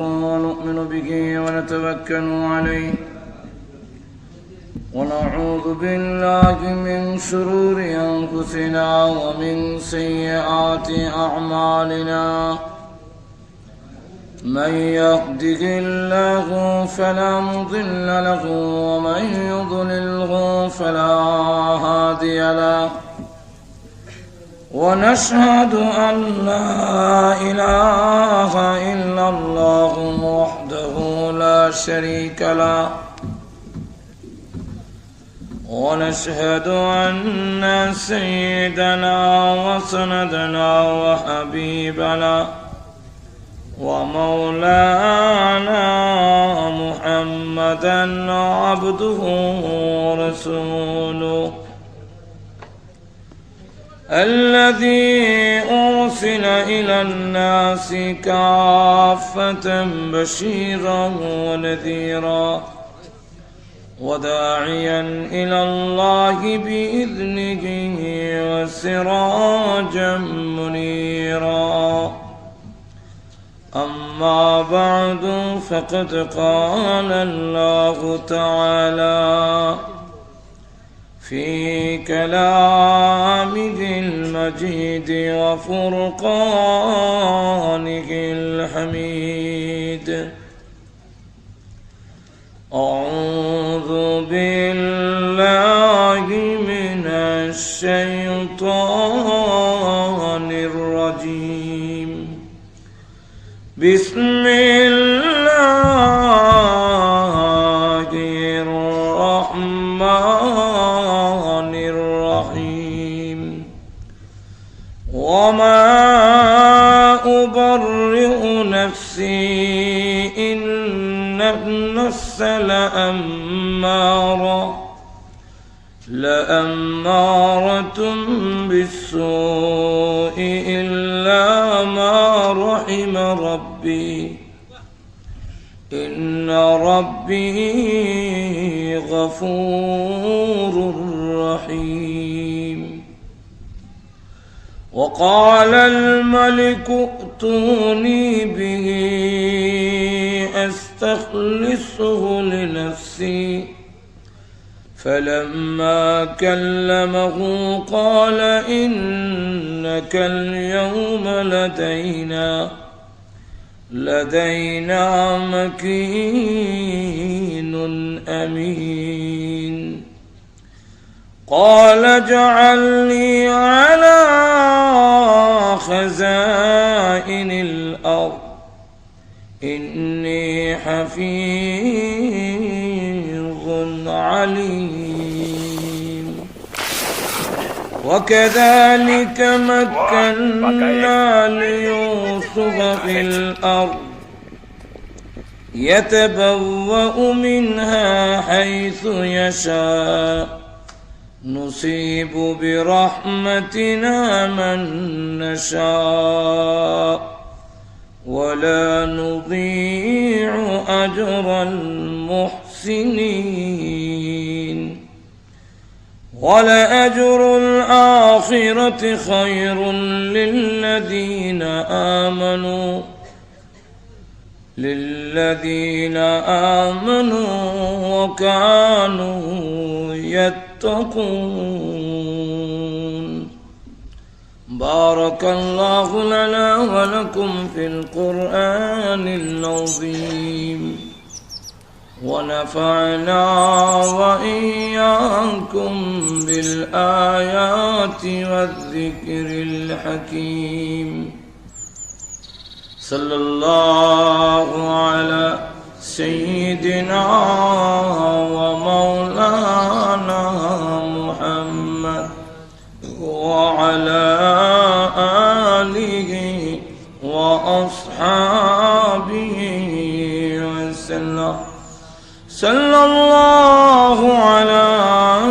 ونؤمن به ونتوكل عليه ونعوذ بالله من شرور أنفسنا ومن سيئات أعمالنا من يهده الله فلا مضل له ومن يضلله فلا هادي له ونشهد أن لا إله إلا الله وحده لا شريك له ونشهد أن سيدنا وسندنا وحبيبنا ومولانا محمدا عبده ورسوله الذي أرسل إلى الناس كافة بشيرا ونذيرا وداعيا إلى الله بإذنه وسراجا منيرا أما بعد فقد قال الله تعالى في كلامه المجيد وفرقانه الحميد أعوذ بالله من الشيطان الرجيم بسم الله الرحمن الرحيم وما أبرئ نفسي إن النفس لأمارة بالسوء إلا ما رحم ربي إن ربي غفور رحيم وقال الملك ائتوني به أستخلصه لنفسي فلما كلمه قال إنك اليوم لدينا مكين أمين قال اجعلني على خزائن الأرض إني حفيظ عليم وكذلك مكنا ليوسف في الأرض يتبوأ منها حيث يشاء نصيب برحمتنا من نشاء ولا نضيع أجر المحسنين ولأجر الآخرة خير للذين آمنوا وكانوا يتقون بارك الله لنا ولكم في القرآن العظيم ونفعنا وإياكم بالآيات والذكر الحكيم صلى الله على سيدنا ومولانا محمد وعلى آله وأصحابه وسلم صلى الله على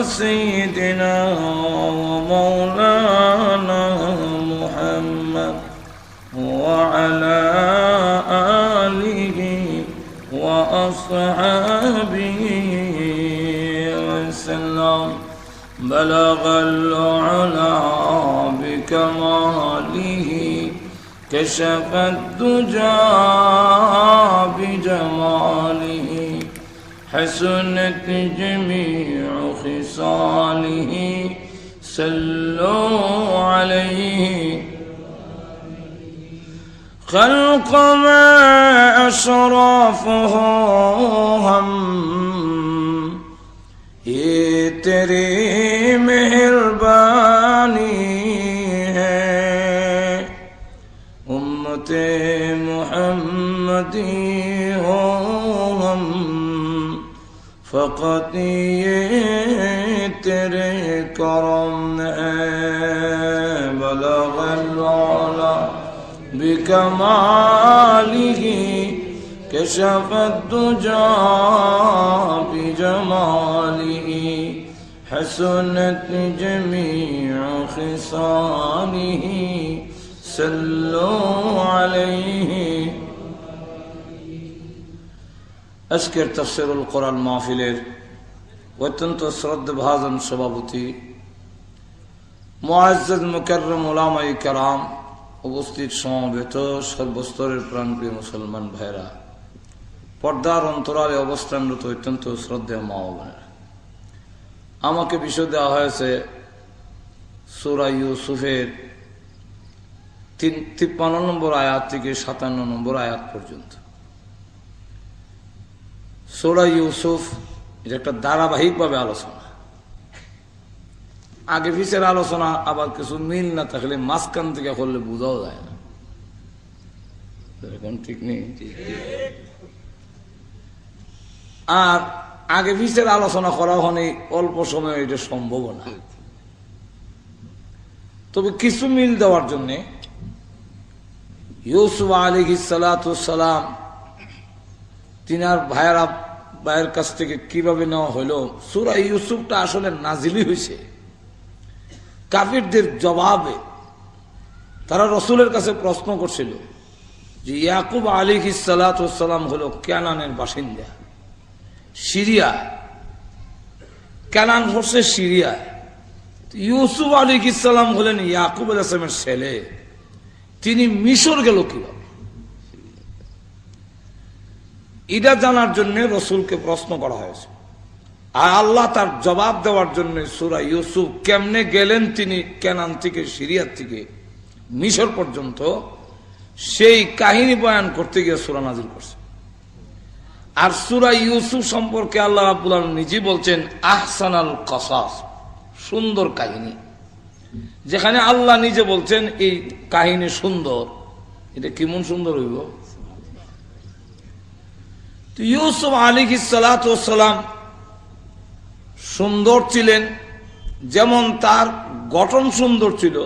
سيدنا ومولانا محمد وعلى آله وأصحابه وسلم بلغ العلا بكماله كشف الدجى حسنت جميع خصاله صلوا عليه خلق ما أشرافه هم ये तेरी मेहरबानी है उम्मते मुहम्मदी हो हम फकत ये तेरे करम है बलगल आला बिकमालिही كشف الدجى بجماله حسنت جميع خصاله صلوا عليه আজকের তাফসীরুল কোরআন মাহফিলের অত্যন্ত শ্রদ্ধাভাজন সভাপতি মুআজ্জাজ মুকাররম উলামায়ে কেরাম উপস্থিত সমবেত সর্বস্তরের প্রাণপ্রিয় মুসলমান ভাইরা পর্দার অন্তরালে অবস্থানরত অত্যন্ত শ্রদ্ধেয় মা ও বোনেরা আমাকে বিষয় দেওয়া হয়েছে সূরা ইউসুফের 53 নম্বর আয়াত থেকে 57 নম্বর আয়াত পর্যন্ত সূরা ইউসুফ এটা একটা ধারাবাহিকভাবে আলোচনা আগে পিছের আলোচনা আবার কিছু মিল না থাকলে মাঝখান থেকে করলে বোঝাও যায় না এরকম ঠিক নেই আর আগে পিছের আলোচনা করা হলে অল্প সময় এটা সম্ভব না তবে কিছু মিল দেওয়ার জন্য ইউসুফ আলাইহিস সালাতু সালাম তিনার ভাইয়ের কাছ থেকে কিভাবে নেওয়া হলো সূরা ইউসুফটা আসলে নাজিলই হয়েছে কাফিরদের জবাবে তারা রাসূলের কাছে প্রশ্ন করছিল যে ইয়াকুব আলাইহিস সালাতু সালাম হলো কানানের বাসিন্দা সিরিয়া কানান হচ্ছে সিরিয়া ইউসুফ আলাইহিস সালাম হলেন ইয়াকুব আলাইহিস সালামের ছেলে তিনি মিশর গেল কিভাবে এটা জানার জন্য রাসূলকে প্রশ্ন করা হয়েছে আর আল্লাহ তার জবাব দেওয়ার জন্য সূরা ইউসুফ কেমনে গেলেন তিনি কানান থেকে সিরিয়া থেকে মিশর পর্যন্ত সেই কাহিনী বয়ান করতে গিয়ে সূরা নাজিল করছে আর সূরা ইউসুফ সম্পর্কে আল্লাহ রাব্বুল আলামিন নিজেই বলছেন আহসানাল কসাস সুন্দর কাহিনী যেখানে আল্লাহ নিজে বলছেন এই কাহিনী সুন্দর এটা কেমন সুন্দর হইব তো ইউসুফ আলাইহিস সালাতু সালাম সুন্দর ছিলেন যেমন তার গঠন সুন্দর ছিল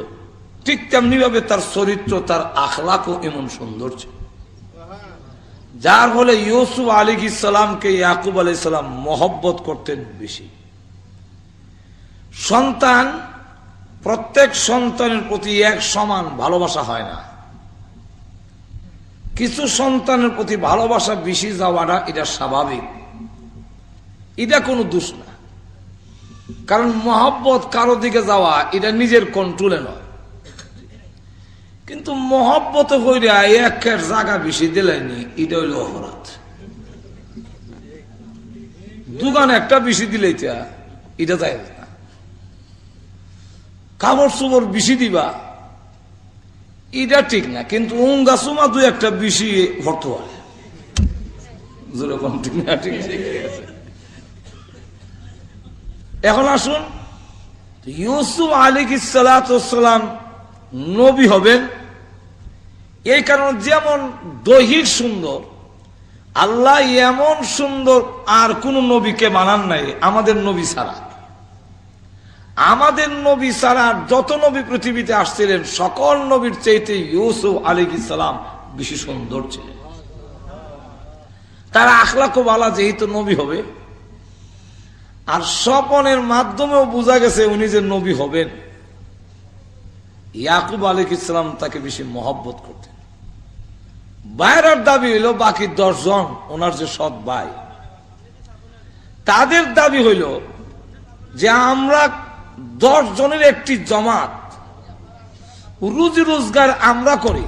ঠিক তেমনি ভাবে তার চরিত্র তার আখলাকও এমন সুন্দর ছিল যার ফলে ইউসুফ আলাইহিস সালামকে ইয়াকুব আলাইহিস সালাম মহব্বত করতেন বেশি সন্তান প্রত্যেক সন্তানের প্রতি এক সমান ভালোবাসা হয় না কিছু সন্তানের প্রতি ভালোবাসা বেশি যাওয়াটা এটা স্বাভাবিক এটা কোনো দোষ না কারণ মহব্বত কারো দিকে যাওয়া এটা নিজের কন্ট্রোলে নয় কিন্তু মহব্বত হইলে একের জায়গা বেশি দিলেনি এটা হইল অপরাধ দোকান একটা বেশি দিলে এটা যায় না কাপড় চোপড় বেশি দিবা এটা ঠিক না কিন্তু উঙ্গা চুমা দুই একটা বেশি ভর্ত হয় যেরকম ঠিক না ঠিক আছে এখন আসুন ইউসুফ আলাইহিস সালাতু সালাম নবী হবেন এই কারণে যেমন দহির সুন্দর আল্লাহ এমন সুন্দর আর কোন নবীকে বানান নাই আমাদের নবী ছাড়া আমাদের নবী ছাড়া যত নবী পৃথিবীতে আসছিলেন সকল নবীর চাইতে ইউসুফ আলাইহিস সালাম বেশি সুন্দর ছিলেন তার আখলাক ওয়ালা যেহেতু নবী হবে আর স্বপনের মাধ্যমেও বোঝা গেছে উনি যে নবী হবেন ইয়াকুব আলাইহিস সালাম তাকে বেশি মহব্বত করতেন বাইরের দাবি হইল বাকি 10 জন ওনার যে সৎ ভাই তাদের দাবি হইল যে আমরা 10 জনের একটি জমাত রুজি রোজগার আমরা করি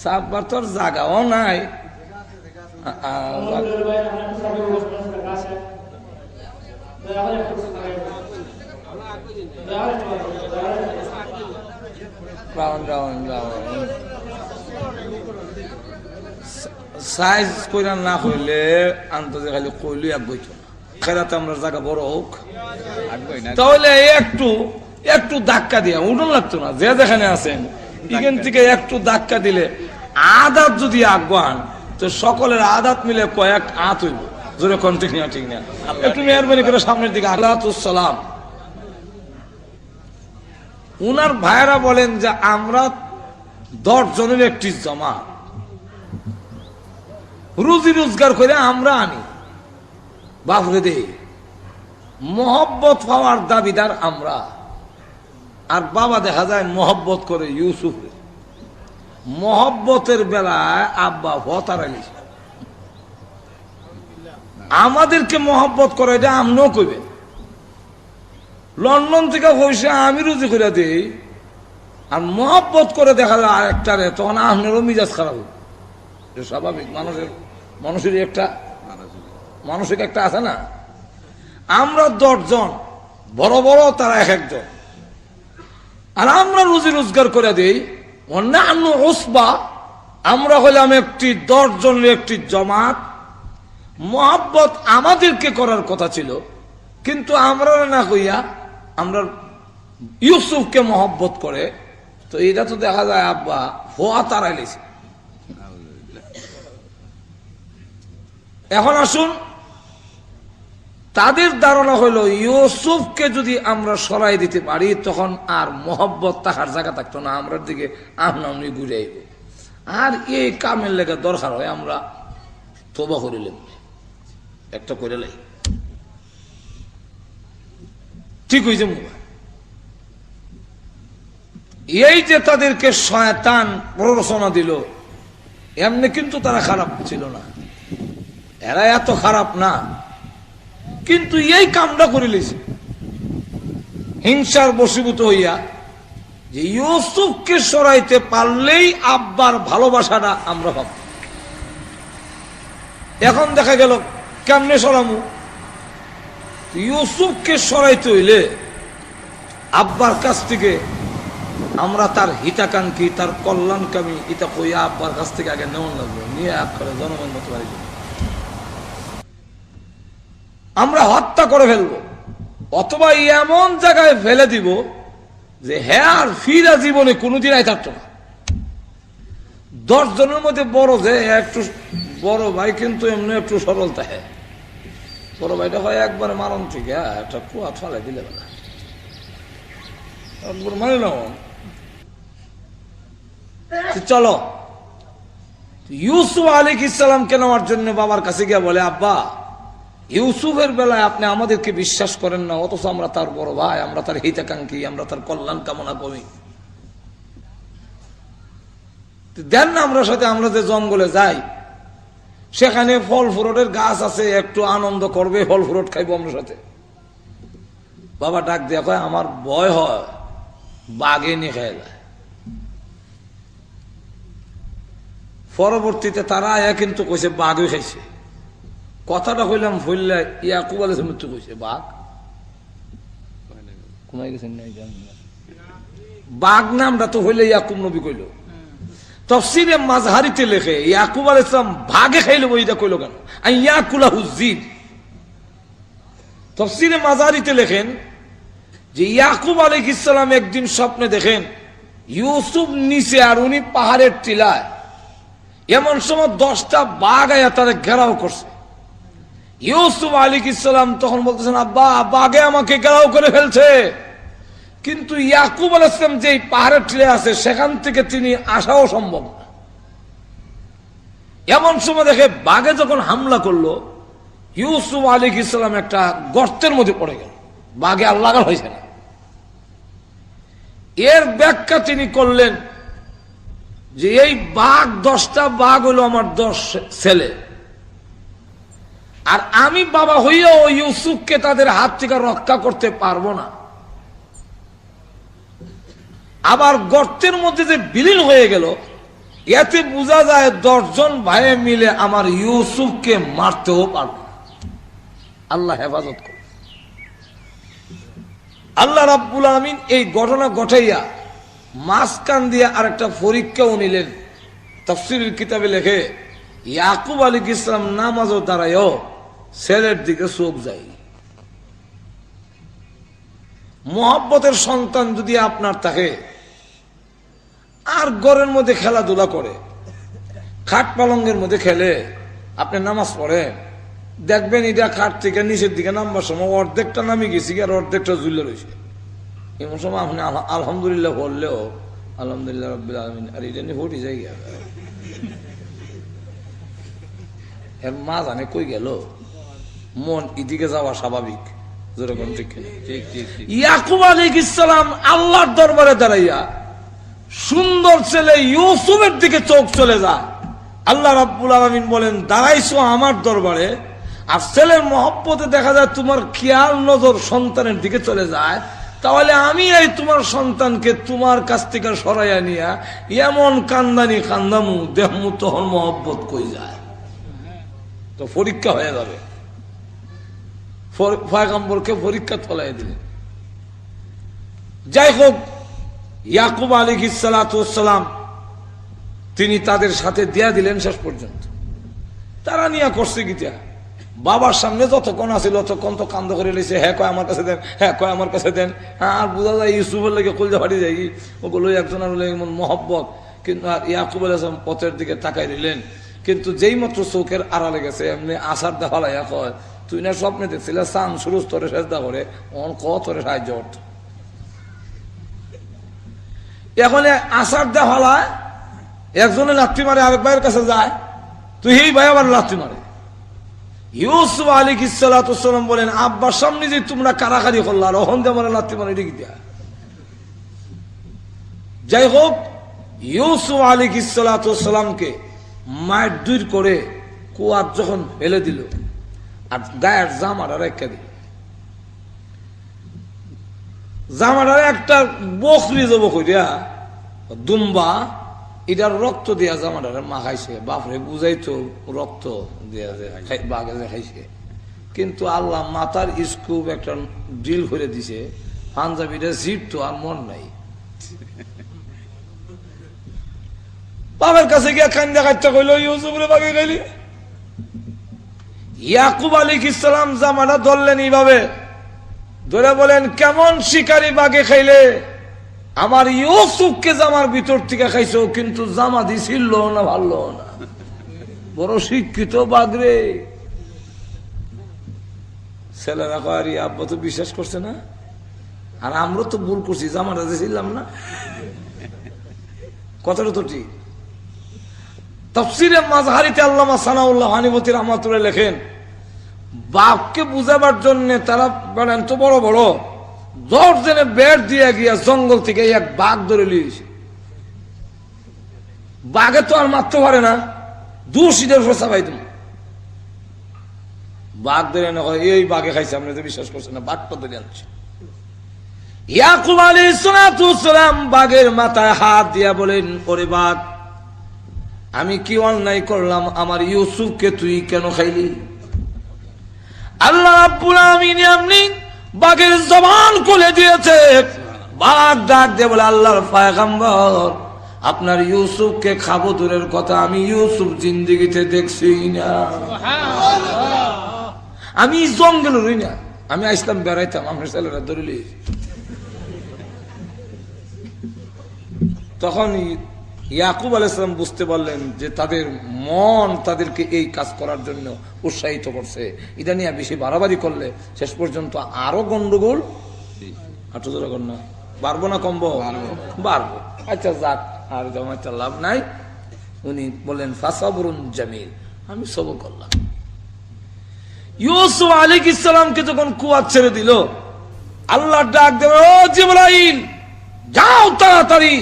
সাববার তোর জায়গাও নাই সাইজ কইরা না হইলে আন্তর্জাতিক খালি কইলি এক বইতো খেরাতে আমরা জায়গা বড় হোক তাহলে একটু একটু ধাক্কা দিয়া উঠন লাগতো না যে যেখানে আছেন এখান থেকে একটু ধাক্কা দিলে আদাত যদি আগান তো সকলের আদাত মিলে কয়েক আত হইব জোরে কন্টিনিউ ঠিক না একটু মেহরবানি করে সামনের দিকে আলাইকুম উনার ভাইরা বলেন যে আমরা 10 জনের একটি জমা রুজি রোজগার করে আমরা আনি বাপরে দে মহব্বত পাওয়ার দাবিদার আমরা আর বাবা দেখা যায় মহব্বত করে ইউসুফের মহব্বতের বেলায় আব্বা হতারাইলি আমাদেরকে মহব্বত করে এটা আমরাও কইবেন লন্ডন থেকে পয়সা আমি রুজি করে দিই আর মহব্বত করে দেখা যায় আরেকটারে তখন আপনারও মিজাজ খারাপ হবে স্বাভাবিক মানুষের একটা মানসিক একটা আছে না আমরা 10 জন বড় বড় তারা এক একজন আর আমরা রুজি রোজগার করে দিই অন্যান্য ওসবা আমরা হইলাম একটি 10 জনের একটি জমাত মহব্বত আমাদেরকে করার কথা ছিল কিন্তু আমরা না কইয়া আমরা ইউসুফকে মহব্বত করে তো এটা তো দেখা যায় আব্বা হওয়া তারাইলেছে এখন আসুন তাদের ধারণা হইল ইউসুফকে যদি আমরা সরাই দিতে পারি তখন আর মহব্বত তাহার জায়গা থাকতো না আমরার দিকে আমনি ঘুরে আইব আর এই কামের লেগে দরকার হয় আমরা তওবা করিলাম একটা করে লাই ঠিক হয়েছে এই যে তাদেরকে শয়তান প্ররোচনা দিল এমনি কিন্তু তারা খারাপ ছিল না এরা এত খারাপ না কিন্তু এই কামটা করে লিছে হিংসার বশীভূত হইয়া যে ইউসুফকে সরাইতে পারলেই আব্বার ভালোবাসাটা আমরা পাব এখন দেখা গেল কেমনে সরামু ইউসুফকে সরাইতে হইলে আব্বার কাছ থেকে আমরা তার হিতাকাঙ্ক্ষী তার কল্যাণকামী এটা কইয়া আব্বার কাছ থেকে আগে নেওয়া লাগবে নিয়ে করে জনগণ মতো বাড়ি আমরা হত্যা করে ফেলবো অথবা এমন জায়গায় ফেলে দিব যে হ্যাঁ আর ফিরা জীবনে কোনোদিন আই থাকতো না 10 জনের মধ্যে বড় যে একটু বড় ভাই কিন্তু এমনি একটু সরল থাকে বড় ভাইটা হয় একবারে মারণ থেকে একটা কুয়া ফেলে দিলে বেলা মানে না চলো ইউসুফ আলাইহিস সালামকে নেওয়ার জন্য বাবার কাছে গিয়ে বলে আব্বা ইউসুফের বেলায় আপনি আমাদেরকে বিশ্বাস করেন না অথচ আমরা তার বড় ভাই আমরা তার হিতাকাঙ্ক্ষী আমরা তার কল্যাণ কামনা করি দেন না আমরা সাথে আমরা যে জঙ্গলে যাই সেখানে ফল ফ্রুটের গাছ আছে একটু আনন্দ করবে ফল ফ্রুট খাইবো আমরা সাথে বাবা ডাক দিয়া কয় আমার ভয় হয় বাঘে নিয়ে খেয়ে যায় পরবর্তীতে তারা আয়া কিন্তু কইছে বাঘে খাইছে কথাটা কইলাম ভুললে ইয়াকুব আলাইহিস সালাম তো কইছে বাঘ কমাই গেছেন না বাঘ নামটা তো হইলে ইয়াকুব নবী কইল তাফসীরে মাযহারিতে লেখে ইয়াকুব আলাইহিস সালাম ভাগে খাইলো ওইটা কইলো কেন ইয়াকুলাহু যিব তাফসীরে মাযহারিতে লেখেন যে ইয়াকুব আলাইহিস সালাম একদিন স্বপ্নে দেখেন ইউসুফ নিচে আর উনি পাহাড়ের টিলায় এমন সময় 10টা বাঘ আয়া তারে ঘেরাও করছে ইউসুফ আলাইহিস সালাম তখন বলতেছেন আব্বা বাঘে আমাকে ঘেরাও করে ফেলছে কিন্তু ইয়াকুব আলাইহিস সালাম যে পাহাড়ের টিলায় আছে সেখান থেকে তিনি আসাও সম্ভব না এমন সময় দেখে বাঘে যখন হামলা করলো ইউসুফ আলাইহিস সালাম একটা গর্তের মধ্যে পড়ে গেল বাঘে আর লাগাল হয়েছে না এর ব্যাখ্যা তিনি করলেন যে এই বাঘ 10টা বাঘ হলো আমার 10 ছেলে আর আমি বাবা হইয়াও ইউসুফকে তাদের হাত থেকে রক্ষা করতে পারবো না আবার গর্তের মধ্যে যে বিলীন হয়ে গেল এতে বোঝা যায় 10 জন ভাই মিলে আমার ইউসুফকে মারতেও পারবে। আল্লাহ হেফাজত করে। আল্লাহ রাব্বুল আমিন এই ঘটনা ঘটাইয়া মাঝখান দিয়ে আরেকটা পরীক্ষাও নিলেন। তাফসীরের কিতাবে লেখে ইয়াকুব আলাইহিস ইসলাম নামাজও দাঁড়ায়ও ছেলের দিকে চোখ যায়। মোহাব্বতের সন্তান যদি আপনার থাকে আর ঘরের মধ্যে খেলাধুলা করে, খাট পালঙ্গের মধ্যে খেলে, আপনি নামাজ পড়েন, দেখবেন এটা খাট থেকে নিচের দিকে নামবার সময় অর্ধেকটা নামে গেছি আর অর্ধেকটা ঝুলে রয়েছে। এমন সময় আপনি আলহামদুলিল্লাহ বললেও আলহামদুলিল্লাহ রাব্বিল আলামিন আর এটা নিয়ে হটি যাই এর মা জানে কই গেল, মন এদিকে যাওয়া স্বাভাবিক। যেরকম ঠিক ইয়াকুব আলাইহিস সালাম আল্লাহর দরবারে দাঁড়াইয়া সুন্দর ছেলে ইউসুফের দিকে চোখ চলে যায়। আল্লাহ রাব্বুল আলামিন বলেন দাঁড়াইছো আমার দরবারে আর ছেলের মহব্বতে দেখা যায় তোমার খেয়াল নজর সন্তানের দিকে চলে যায়, তাহলে আমি এই তোমার সন্তানকে তোমার কাছ থেকে সরাইয়া নিয়া এমন কান্দানি কান্দামু দেহমু তখন মহব্বত কই যায়, তো পরীক্ষা হয়ে যাবে। পয়গম্বরকে পরীক্ষা ফলাই দিলেন। যাই হোক, ইয়াকুব আলাইহিস সালাতু ওয়াস সালাম তিনি তাদের সাথে দিয়া দিলেন শেষ পর্যন্ত। তারা নিয়ে করছে গীতা বাবার সামনে যতক্ষণ আছিল ততক্ষণ তো কান্দ করে লেছে, হ্যাঁ কয় আমার কাছে দেন, হ্যাঁ কয় আমার কাছে দেন। হ্যাঁ, আর বোঝা যায় ইউসুফের লেগে কলজা ফাটি যায়, ওগুলো একজনের এমন মহব্বত। কিন্তু আর ইয়াকুব আলাইহিস সালাম পথের দিকে তাকাই দিলেন, কিন্তু যেই মাত্র চোখের আড়ালে গেছে এমনি আসার দেখা লাইয়া কয় তুই না স্বপ্নে দেখছিলে চান শুরু তরে সেজদা করে অন কতরে সাহায্য অর্থ। এখন আসার দেখালায় একজনে লাথি মারে আরেক ভাইয়ের কাছে যায়, তুই এই ভাই আবার লাথি মারে। ইউসুফ আলাইহিস সালাতু ওয়াস সালাম বলেন আব্বার সামনে যে তোমরা কারাকারি করলা আর ওহন দিয়ে আমার লাথি মারে এদিকে দিয়া। যাই হোক, ইউসুফ আলাইহিস সালাতু ওয়াস সালামকে মায়ের দূর করে কুয়ার যখন ফেলে দিল আর গায়ের জামাটা রেখে দিল, জামাটা একটা বকরি যাব কইরা দুম্বা এটার রক্ত দিয়া জামাটারে মাখাইছে। বাপরে বুঝাইতো রক্ত দিয়া বাঘে যে খাইছে, কিন্তু আল্লাহ মাথার স্কুপ একটা ড্রিল করে দিছে, পাঞ্জাবিটা জিততো আর মন নাই। বাবার কাছে গিয়া কান্দা কাটতে কইল ইউসুফরে বাগে খাইলি। ইয়াকুব আলাইহিস সালাম জামাটা ধরলেন এইভাবে ধরে বলেন কেমন শিকারী বাগে খাইলে, আমার ইউসুফকে জামার ভিতর থেকে খাইছো কিন্তু জামা দিছিল না, ভালো না, বড় শিক্ষিত বাগরে। ছেলেরা কয় আব্বা তো বিশ্বাস করছে না, আর আমরা তো ভুল করছি, জামাটা দিছিলাম না। কথাটা তো ঠিক। তাফসীরে মাযহারিতে আল্লামা সানাউল্লাহ হানিবতী রাহমাতুল্লাহ লেখেন বাপকে বুঝাবার জন্য তারা বলেন তো বড় বড় জর্জনে বেড় দিয়ে গিয়া জঙ্গল থেকে এক বাঘ ধরে লিয়েছে। বাঘে তো আর মারতে পারে না, দুশিদের ফসা পাই তুমি বাঘ ধরে না হয় এই বাঘে খাইছে, আপনি তো বিশ্বাস করছেন না, বাঘটা ধরে আনছে। ইয়াকুব আলাইহিস সালাতু ওয়াস সালাম বাঘের মাথায় হাত দিয়া বলেন ওরে বাঘ, আমি কি অন্যায় করলাম, আমার ইউসুফকে তুই কেন খাইলি? আল্লাহ রাব্বুল আমিন এমনি বাঘের জবান খুলে দিয়েছে। বাঘ ডাক দিয়ে বলে আল্লাহর পয়গম্বর আপনার ইউসুফকে খাবো দূরের কথা, আমি ইউসুফ জিন্দেগিতে দেখছি না, আমি জঙ্গলে রই না, আমি আসলাম বেড়াইতাম, আমার ছেলেরা ধরলি। তখন ইয়াকুব আলাইহিস সালাম বুঝতে পারলেন যে তাদের মন তাদেরকে এই কাজ করার জন্য উৎসাহিত করছে, এটা নিয়ে বেশি বাড়াবাড়ি করলে শেষ পর্যন্ত আরো গন্ডগোল। না বাড়বো না কমবো? বাড়বো। আচ্ছা যাক, আর জমাইতে লাভ নাই। উনি বলেন ফাসাবরুন জামিল, আমি সবর করলাম। ইউসুফ আলাইহিস সালামকে যখন কুয়া ছেড়ে দিল, আল্লাহ ডাক দেবে ও জিবরাইল যাও তাড়াতাড়ি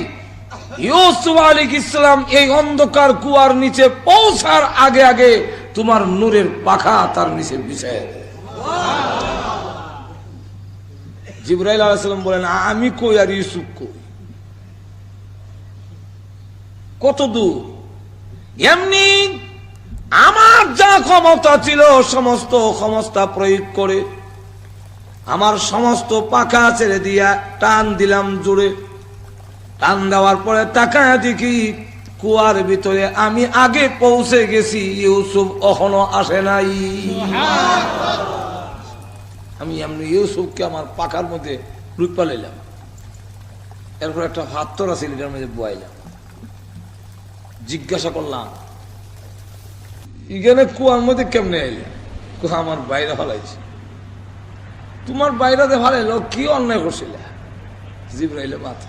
ইউসুফ আলাইহিস সালাম এই অন্ধকার কুয়ার নিচে পৌঁছার আগে আগে তোমার নূরের পাখা তার নিচে বিছায় দেয়। জিবরাইল আলাইহিস সালাম বলেন আমি কই আর ইউসুফ কই, কত দূর? এমনি আমার যা ক্ষমতা ছিল সমস্ত ক্ষমতা প্রয়োগ করে আমার সমস্ত পাখা ছেড়ে দিয়া টান দিলাম জোরে। টান দেওয়ার পরে তাকায় দেখি কুয়ার ভিতরে আমি আগে পৌঁছে গেছি, ইউসুফ এখনো আসে নাই। আমি এমনি ইউসুফকে আমার পাখার মধ্যে রূপা লাইলাম, এরপর একটা হাতর আছে এটার মধ্যে বয়াইলাম। জিজ্ঞাসা করলাম, এখানে কুয়ার মধ্যে কেমনে আইলে? কুয়া আমার বাইরে ফালাইছে। তোমার বাইরাতে ফালাইলো, কি অন্যায় করছিল? জিবরাইলে মাথা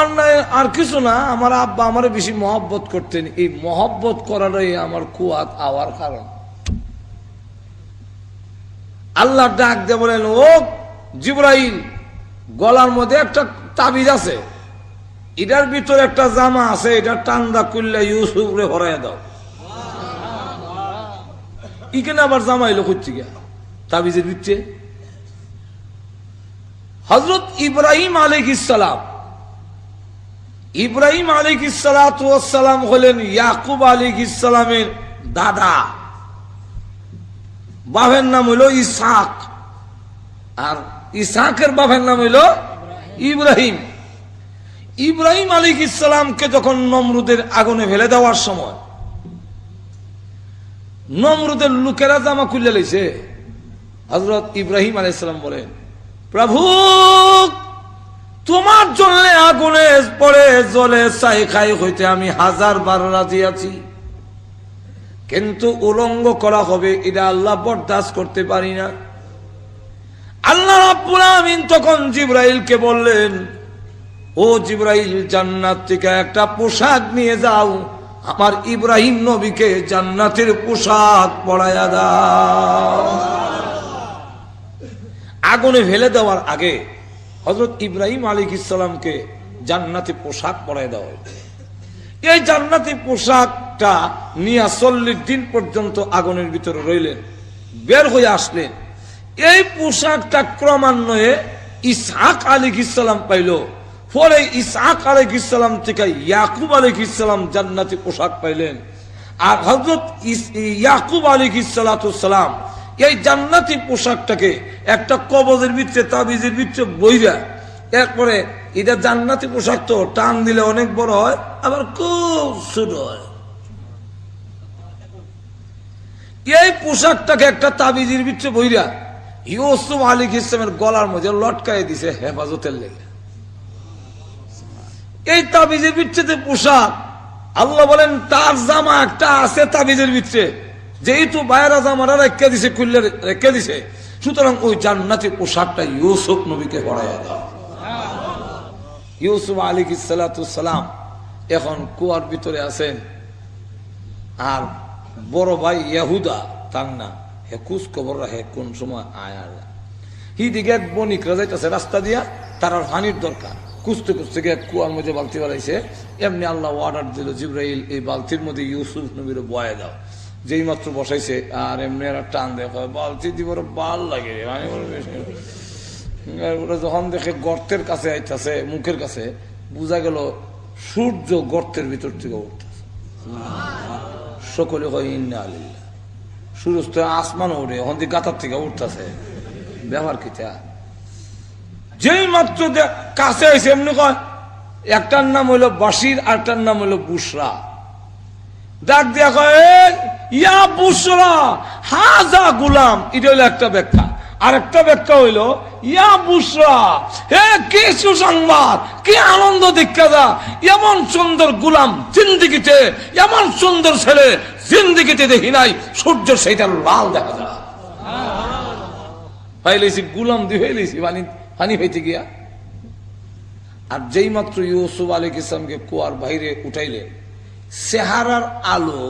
অন্যায় আর কিছু না, আমার আব্বা আমার বেশি মহব্বত করতেন, এই মহব্বত করাটাই আমার কুয়াত আওয়ার কারণ। আল্লাহ ডাক দিয়ে বলেন, ও জিবরাইল, গলার মধ্যে একটা তাবিজ আছে, এটার ভিতরে একটা জামা আছে, এটা টান্দা করলে ইউসুফ রে হরাইয়া দাও। ইখানে আবার জামা এলো করছি গা তাবিজের ভিতরে। হযরত ইব্রাহিম আলাইহিস সালাম, ইব্রাহিম আলাইহিস সালাতু ওয়াস সালাম হলেন ইয়াকুব আলাইহিস সালামের দাদা। বাবার নাম হইল ইসহাক, আর ইসহাকের বাবার নাম হইল ইব্রাহিম। ইব্রাহিম আলাইহিস সালামকে যখন নমরুদের আগুনে ফেলে দেওয়ার সময় নমরুদের লোকেরা জামা খুলে লইছে, হযরত ইব্রাহিম আলাইহিস সালাম বলেন, প্রভু তোমার জন্য আগুনে পড়ে জলে ছাই খাই হইতে আমি 1000 বার রাজি আছি, কিন্তু উলঙ্গ করা হবে এটা আল্লাহ বরদাস্ত করতে পারি না। আল্লাহ রাব্বুল আমিন তখন জিবরাইলকে বললেন, ও জিবরাইল, জান্নাত থেকে একটা পোশাক নিয়ে যাও, আমার ইব্রাহিম নবীকে জান্নাতের পোশাক পরাইয়া দাও। আগুনে ফেলে দেওয়ার আগে হযরত ইব্রাহিম আলাইহিস সালামকে জান্নাতি পোশাক পরাইয়া দেওয়া হয়েছে। এই জান্নাতি পোশাকটা নিয়ে 40 দিন পর্যন্ত আগুনের ভিতরে রইলেন, বের হয়ে আসলেন। এই পোশাকটা ক্রমান্বয়ে ইসহাক আলাইহিস সালাম পাইল, পরে ইসহাক আলাইহিস সালাম থেকে ইয়াকুব আলাইহিস সালাম জান্নাতি পোশাক পাইলেন। আর হযরত ইয়াকুব আলাইহিস সালাম এই জান্নাতি পোশাকটাকে একটা কবজের ভিতরে তাবিজের ভিতরে বইরা, এরপরে এটা জান্নাতি পোশাক তো টান দিলে অনেক বড় হয়, আবার খুব ছোট হয়। এই পোশাকটাকে একটা তাবিজের ভিতরে বইরা ইউসুফ আলাইহিস সালামের গলার মধ্যে লটকাই দিছে হেফাজতের লেগে। এই তাবিজের ভিতরে পোশাক, আল্লাহ বলেন তার জামা একটা আছে তাবিজের ভিতরে, যেহেতু বাইরা জামারা রেখে দিছে, খুললে রেখে দিছে, সুতরাং ওই জান্নাতি পোশাকটা ইউসুফ নবীকে পরাইয়া দাও। ইউসুফ আলাইহিস সালাম এখন কুয়ার ভিতরে আছেন, আর বড় ভাই ইহুদা তার না হে কুস খবর রাখে কোন সময় আয়ার হিদিকে এক বণিকরা যাইতেছে রাস্তা দিয়া, তার আর পানির দরকার, কুস্তে কুস্তে গিয়ে কুয়ার মধ্যে বালতি বাড়াইছে। এমনি আল্লাহ অর্ডার দিল, জিবরাইল এই বালতির মধ্যে ইউসুফ নবীর বয়ে দাও। যেই মাত্র বসাইছে আর এমনি আর টান দেখো বালতি দিব, বাল লাগে। ওরা যখন দেখে গর্তের কাছে আইতাছে, মুখের কাছে, বোঝা গেল সূর্য গর্তের ভিতর থেকে উঠতেছে। সকলে হয় ইন্না আলিল্লাহ, সূর্য তো আসমান ওঠে, ওখান থেকে গাতার থেকে উঠতেছে, ব্যবহার কিতা। যেই মাত্র কাছে আইছে এমনি কয়, একটার নাম হইল বাশির, আরটার নাম হইল বুশরা। ডাক দিয়া কয়, ইয়া বুশরা হাজা গুলাম, এটা হইল একটা ব্যাখ্যা। আর একটা ব্যাখ্যা হইল, ইয়া বুশরা, হে কি সুসংবাদ, কি আনন্দ দীক্ষা যা, এমন সুন্দর গুলাম জিন্দিগিতে, এমন সুন্দর ছেলে জিন্দিগিতে দেখি নাই, সূর্য সেইটা লাল দেখা যায়। পাইলেছি গুলাম দিয়ে হইলেছি পানি হইতে গিয়া। আর যেই মাত্র ইউসুফ আলাইহিস সালামকে কুয়ার বাইরে উঠাইলে, চেহারার আলো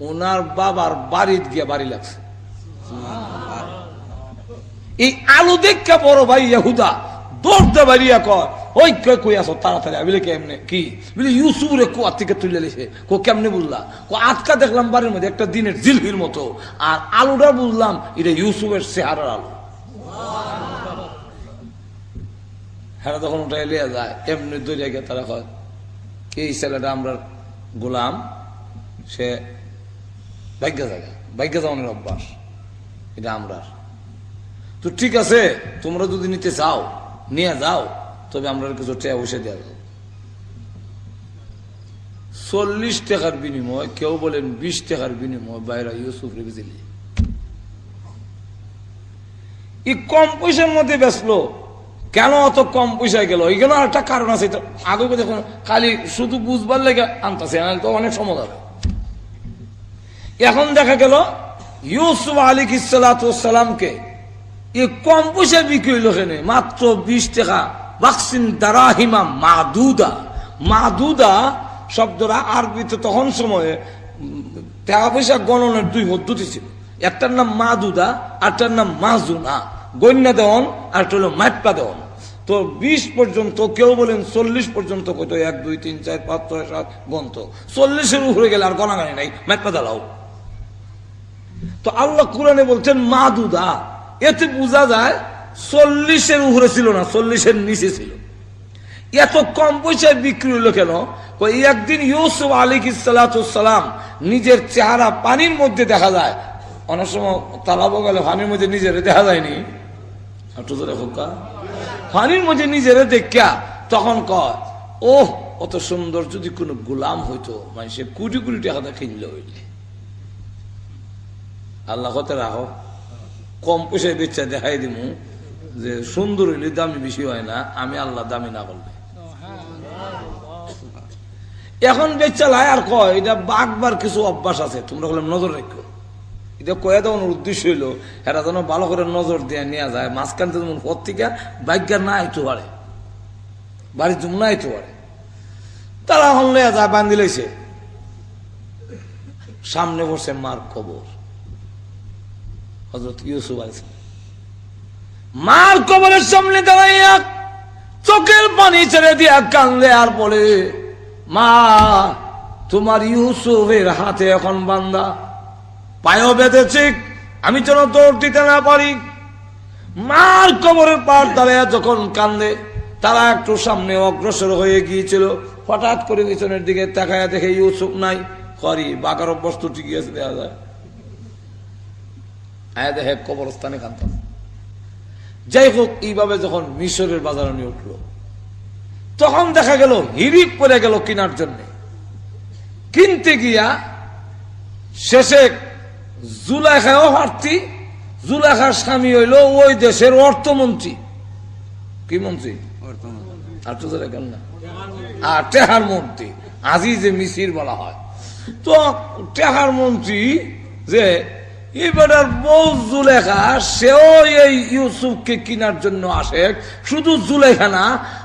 ওনার বাবার বাড়িতে গিয়া বাড়ি লাগছে। এই আলো দেখা বড় ভাই ইহুদা দৌড়তে বাড়িয়া কয়, ওই কই আসো তাড়াতাড়ি। আমি কেমনে কি বলি, ইউসুফ রে কুয়ার থেকে তুলে লিছে। কেমনে বুঝলা? আটকা দেখলাম বাড়ির মধ্যে একটা দিনের জিলহির মতো, আর আলোটা বুঝলাম এটা ইউসুফের চেহারার আলো। হ্যাঁ, তখন ওটা লিয়া যায় এমনি দৌড়িয়া গিয়ে তারা কয়, এই ছেলেটা আমরা গোলাম, সে ভাগ্য জায়গা, ভাগ্য যাওয়ানোর অভ্যাস এটা আমরা। তো ঠিক আছে, তোমরা যদি নিতে চাও নিয়ে যাও, তবে আমরা কিছু টাকা বসে দেওয়া যাও। 40 টাকার বিনিময়, কেউ বলেন 20 টাকার বিনিময় বাইরা ইউসুফ রে বুঝলি এই কম পয়সার মধ্যে বেচলো। কেন অত কম পয়সায় গেল? এইখানে একটা কারণ আছে, আগে দেখুন খালি শুধু বুঝবার লেগে আনতেছে, তো অনেক সময় যাবে। এখন দেখা গেল ইউসুফ আলাইহিস সালামকে এই কম পয়সায় বিক্রি হইল কেন? মাত্র 20 টাকা। বাক্সিন দারাহিমা মাদুদা। মাদুদা শব্দটা আরবিতে তখন সময়ে টাকা পয়সা গণনের 2 পদ্ধতি ছিল। একটার নাম মাদুদা, আরটার নাম মাজুনা। গণ্যা দেওয়ান আর একটা হলো মাইপা দেওয়ান। তো 20 পর্যন্ত, কেউ বলেন 40 পর্যন্ত কত, 1 2 3 4 5 6 7 গন্ত। 40-এর উপরে গেলে আর গণাগানি নাই, মাইপা দালাও। তো আল্লাহ কুরআনে বলছেন মাদুদা, এতে বোঝা যায় 40-এর উপরে ছিল না, 40-এর নিচে ছিল। এত কম পয়সায় বিক্রি হলো কেন? একদিন ইউসুফ আলাইহিস সালাম নিজের চেহারা পানির মধ্যে দেখা যায়। অনেক সময় তালাবো গেলে পানির মধ্যে নিজেরে দেখা যায়নি, পানির মধ্যে নিজেরে দেখা তখন কয়, ওহ অত সুন্দর যদি কোনো গোলাম হইতো, মানুষের কোটি কোটি টাকা কিনলে হইলে। আল্লাহ হতে রাখো, কম পয়সায় বেচা দেখাই দিব যে সুন্দর হইলে দামি বেশি হয় না, আমি আল্লাহ দামি না করলে। এখন বেচালায় আর কয় এটা বাগবার কিছু অভ্যাস আছে, তোমরা বললাম নজর রেখো। এটা কয়ে দেওয়ার উদ্দেশ্য হইলো এরা যেন ভালো করে নজর দিয়ে নেওয়া যায়। মাঝখান থেকে পত্রিকা বাইকার না আইতে পারে, বাড়ির জন্য না আইতে পারে। তারা এখন নেওয়া যায়, বান্ধি লাইছে। সামনে বসে মার কবর, হযরত ইউসুফ আলাইহিস সালাম। মার কবরের সামনে দাঁড়াইয়া চোখের পানি ছেড়ে দিয়া কান্দে আর বলে, মা তোমার ইউসুফের হাতে এখন বান্দা, পায়ও বেঁধেছে, আমি যেন দৌড় দিতে না পারি। মার কবরের পার দাঁড়াইয়া যখন কান্দে, তারা একটু সামনে অগ্রসর হয়ে গিয়েছিল। হঠাৎ করে পিছনের দিকে তাকায়া দেখে ইউসুফ নাই। করি বাগার বস্তু ঠিকই আছে, দেখা যায় আয়া দেখে কবরস্থানে কান্দা। যাই হোক, এইভাবে যখন মিশরের বাজারে নিয়ে উঠলো, তখন দেখা গেল হিরিক পড়ে গেল কেনার জন্য। কিনতে গিয়া শেষে জুলাইখাও প্রার্থী, জুলাইখার স্বামী হইল ওই দেশের অর্থমন্ত্রী। কি মন্ত্রী? আর টেহার মন্ত্রী, আজিজে মিসির বলা হয়। তো টেহার মন্ত্রী যে এবার বউ জুলেখা, সেও এই ইউসুফকে কেনার জন্য আসে। শুধু জুলেখা না,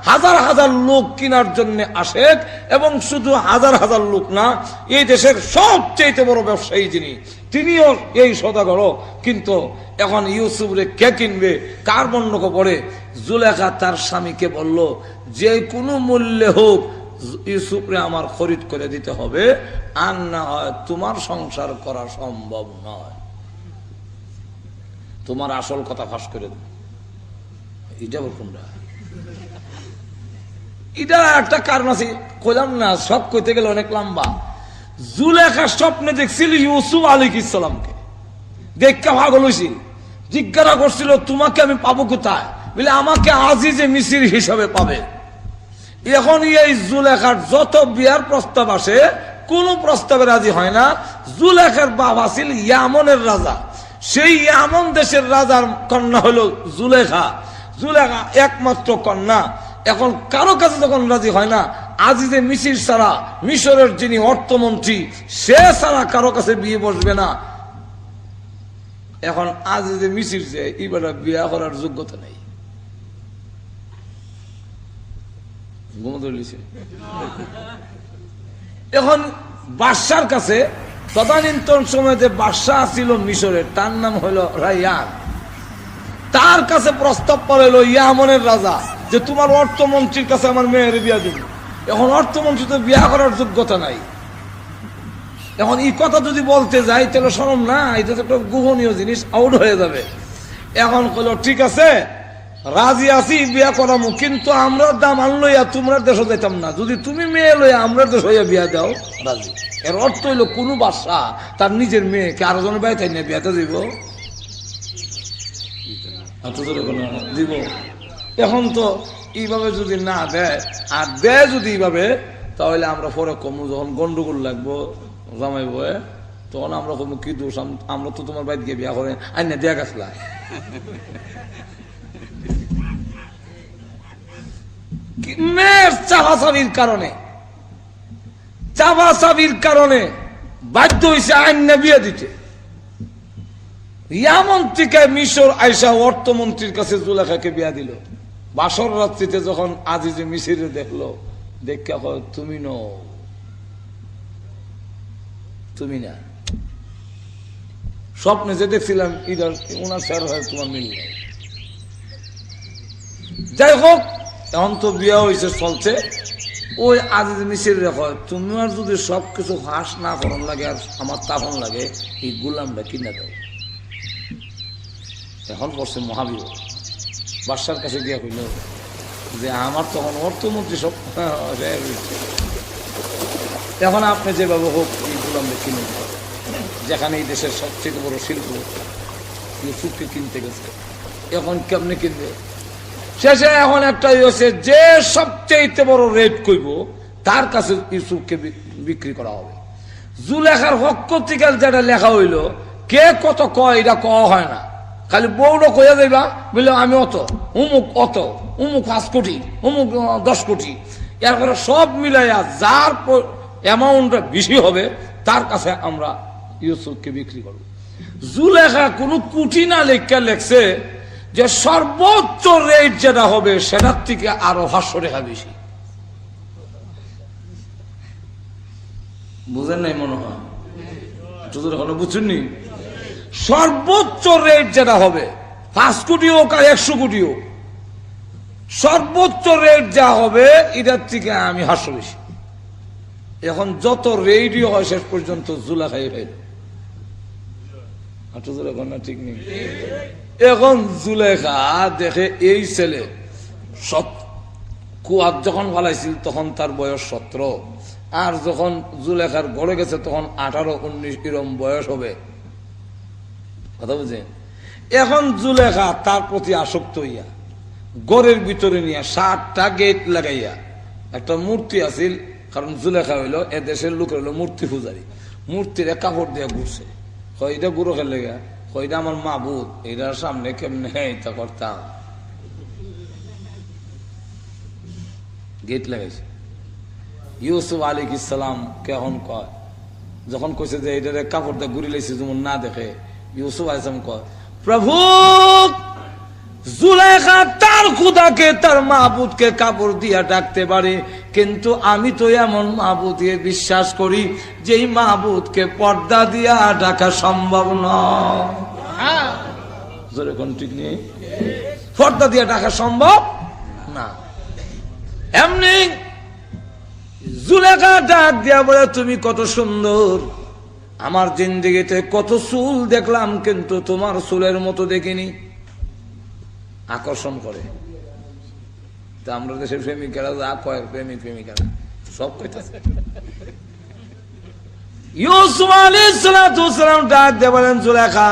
হাজার হাজার লোক কেনার জন্য আসে। এবং শুধু হাজার হাজার লোক না, এই দেশের সবচেয়ে বড় ব্যবসায়ী যিনি, তিনিও এই সদাগর। কিন্তু এখন ইউসুফরে কে কিনবে, কার বন্ধক পড়ে? জুলেখা তার স্বামীকে বলল, যে কোনো মূল্যে হোক ইউসুফরে আমার খরিদ করে দিতে হবে, আর না হয় তোমার সংসার করা সম্ভব নয়, তোমার আসল কথা ফাঁস করে দেব। এটা কোনটা? এটা একটা কারণ আছে, কইলাম না, সব কইতে গেলে অনেক লম্বা। জুলেখা স্বপ্নে দেখছিল ইউসুফ আলাইহিস সালামকে, দেখা পাগল হইছিল। জিজ্ঞাসা করছিল, তোমাকে আমি পাবো কোথায়? বলে আমাকে আজিজে মিসির হিসাবে পাবে। এখন এই জুলেখার যত বিয়ার প্রস্তাব আসে, কোন প্রস্তাবে রাজি হয় না। জুলেখার বাবা ছিল ইয়ামনের রাজা, সেই ইয়ামন দেশের রাজার কন্যা হলো জুলেখা। জুলেখা একমাত্র কন্যা। এখন কারো কাছে যখন রাজি হয় না, আজিজে মিসির ছাড়া, মিশরের যিনি অর্থমন্ত্রী, সে ছাড়া কারো কাছে বিয়ে বসবে না। এখন আজিজে মিসির যে এবার বিয়ে করার যোগ্যতা নেই। এখন বাদশার কাছে, তদানীন্তন সময় যে বাদশাহ ছিল মিশরের, তার নাম হলো রাইয়ান। তার কাছে প্রস্তাব পড়লো ইয়ামনের রাজা যে তোমার অর্থমন্ত্রীর কাছে আমার মেয়ের বিয়া দিন। এখন অর্থমন্ত্রী তো বিয়া করার যোগ্যতা নাই। এখন এই কথা যদি বলতে যাই তাহলে শরম না, এটা তো একটা গোপনীয় জিনিস, আউট হয়ে যাবে। এখন কইল ঠিক আছে, রাজি আছি বিয়া করামু, কিন্তু আমরা দামান লইয়া তোমরা দেশ যাইতাম না, যদি তুমি মেয়ে লইয়া আমরা দেশ হইয়া বিয়া দাও রাজি। এর অর্থ হইল কোন বাদশা তার নিজের মেয়েকে আরো জনের বাড়ি তাই নিয়ে বিয়াতে দিব দিব। এখন তো এইভাবে যদি না দেয় আর দেয় যদি এইভাবে, তাহলে আমরা পরে কমু যখন গন্ডগোল লাগবো জামাই বয়ে, তখন আমরা কমু কি দোষ, আমরা তো তোমার বাড়িতে গিয়ে বিয়া করে আইনা দেয়া গেছলা। মেয়ের চাপাচাপির কারণে বাধ্য হয়েছে আইনা বিয়ে দিতে। ইয়ামন থেকে মিশর আইসা অর্থমন্ত্রীর কাছে জুলেখাকে বিয়া দিল। বাসর রাত্রিতে যখন আজিজে মিশিরে দেখলো, দেখা কয় তুমি ন, তুমি না, স্বপ্নে যে দেখছিলাম ইদার ওনার স্যার হয় তোমার মিল। যাই হোক, এখন তো বিয়া হয়েছে চলছে। ওই আজিজ মিশির রেখো, তুমি আর যদি সবকিছু হাস না করন লাগে আর আমার তাপন লাগে, এই গুলামটা কিনে দাও। এখন পড়ছে মহাবীর বাদশার কাছে গিয়া কইল যে আমার তখন অর্থমন্ত্রী সব এখন আপনি যেভাবে হোক এই গুলামটা কিনে দেন। যেখানে এই দেশের সবচেয়ে বড় শিল্প ইউসুফকে কিনতে গেছে, এখন কেমনে কিনবে? শেষে এখন একটা হয়েছে যে সবচেয়ে বড় রেট কইব তার কাছে ইউসুফকে বিক্রি করা হবে। জুলেখার হক থেকে যেটা লেখা হইল, কে কত কয় এটা কওয়া হয় না, খালি বউটা কইয়া যাইবা বললে আমি অত অমুক, অত অমুক 5 কোটি, অমুক 10 কোটি, এরপরে সব মিলাইয়া যার অ্যামাউন্টটা বেশি হবে তার কাছে আমরা ইউসুফকে বিক্রি করব। জুলেখা কোনো কোটি না লেখা লেখছে যে সর্বোচ্চ রেট যেটা হবে সেটার থেকে আরো 500 টাকা বেশি। বুঝেন নাই মনে হয়, বুঝছেননি? সর্বোচ্চ রেট যেটা হবে 5 কোটি হোক আর 100 কোটি হোক, সর্বোচ্চ রেট যা হবে এটার থেকে আমি 500 বেশি। এখন যত রেডিও হয় শেষ পর্যন্ত জুলেখাই পাইল। ঠিক নেই। এখন জুলেখা দেখে এই ছেলে কুয়াত যখন ফালাইছিল তখন তার বয়স 17, আর যখন জুলেখার গড়ে গেছে তখন 18-19 এরম বয়স হবে, কথা বুঝেন? এখন জুলেখা তার প্রতি আসক্ত হইয়া গড়ের ভিতরে নিয়ে 7টা গেট লাগাইয়া, একটা মূর্তি আছিল, কারণ জুলেখা হইল এ দেশের লোকের হইল মূর্তি পূজারী, মূর্তির কাপড় দিয়ে ঘুরছে, এটা গুরু খেলে গা, এটা আমার মাবুদ, এটার সামনে কেমনে এটা করতাম, গেট লাগাইছে। ইউসুফ আলাইহিস সালাম কেমন কয়, যখন কইছে যে এটারে কাপড় দিয়ে ঘুরি লাইছে যেমন না দেখে, ইউসুফ আলাইহিস সালাম কয় প্রভু জুলেখা তার খুদাকে তার মাবুদকে কাপড় দিয়া ডাকতে পারে, কিন্তু আমি তো এমন মাবুদকে বিশ্বাস করি যেই মাবুদকে পর্দা দিয়া ডাকা সম্ভব নয়। ঠিক নেই, পর্দা দিয়া ডাকা সম্ভব না। এমনি জুলেখা ডাক দিয়া বলে তুমি কত সুন্দর, আমার জিন্দেগিতে কত চুল দেখলাম কিন্তু তোমার চুলের মতো দেখিনি। আকর্ষণ করে। তা আমরা দেশের প্রেমিকেরা যা কয়, প্রেমিকেরা সব কইতাছে। ইউসুফ আলাইহিস সালাম ডাক দিয়ে বলেন জুলেখা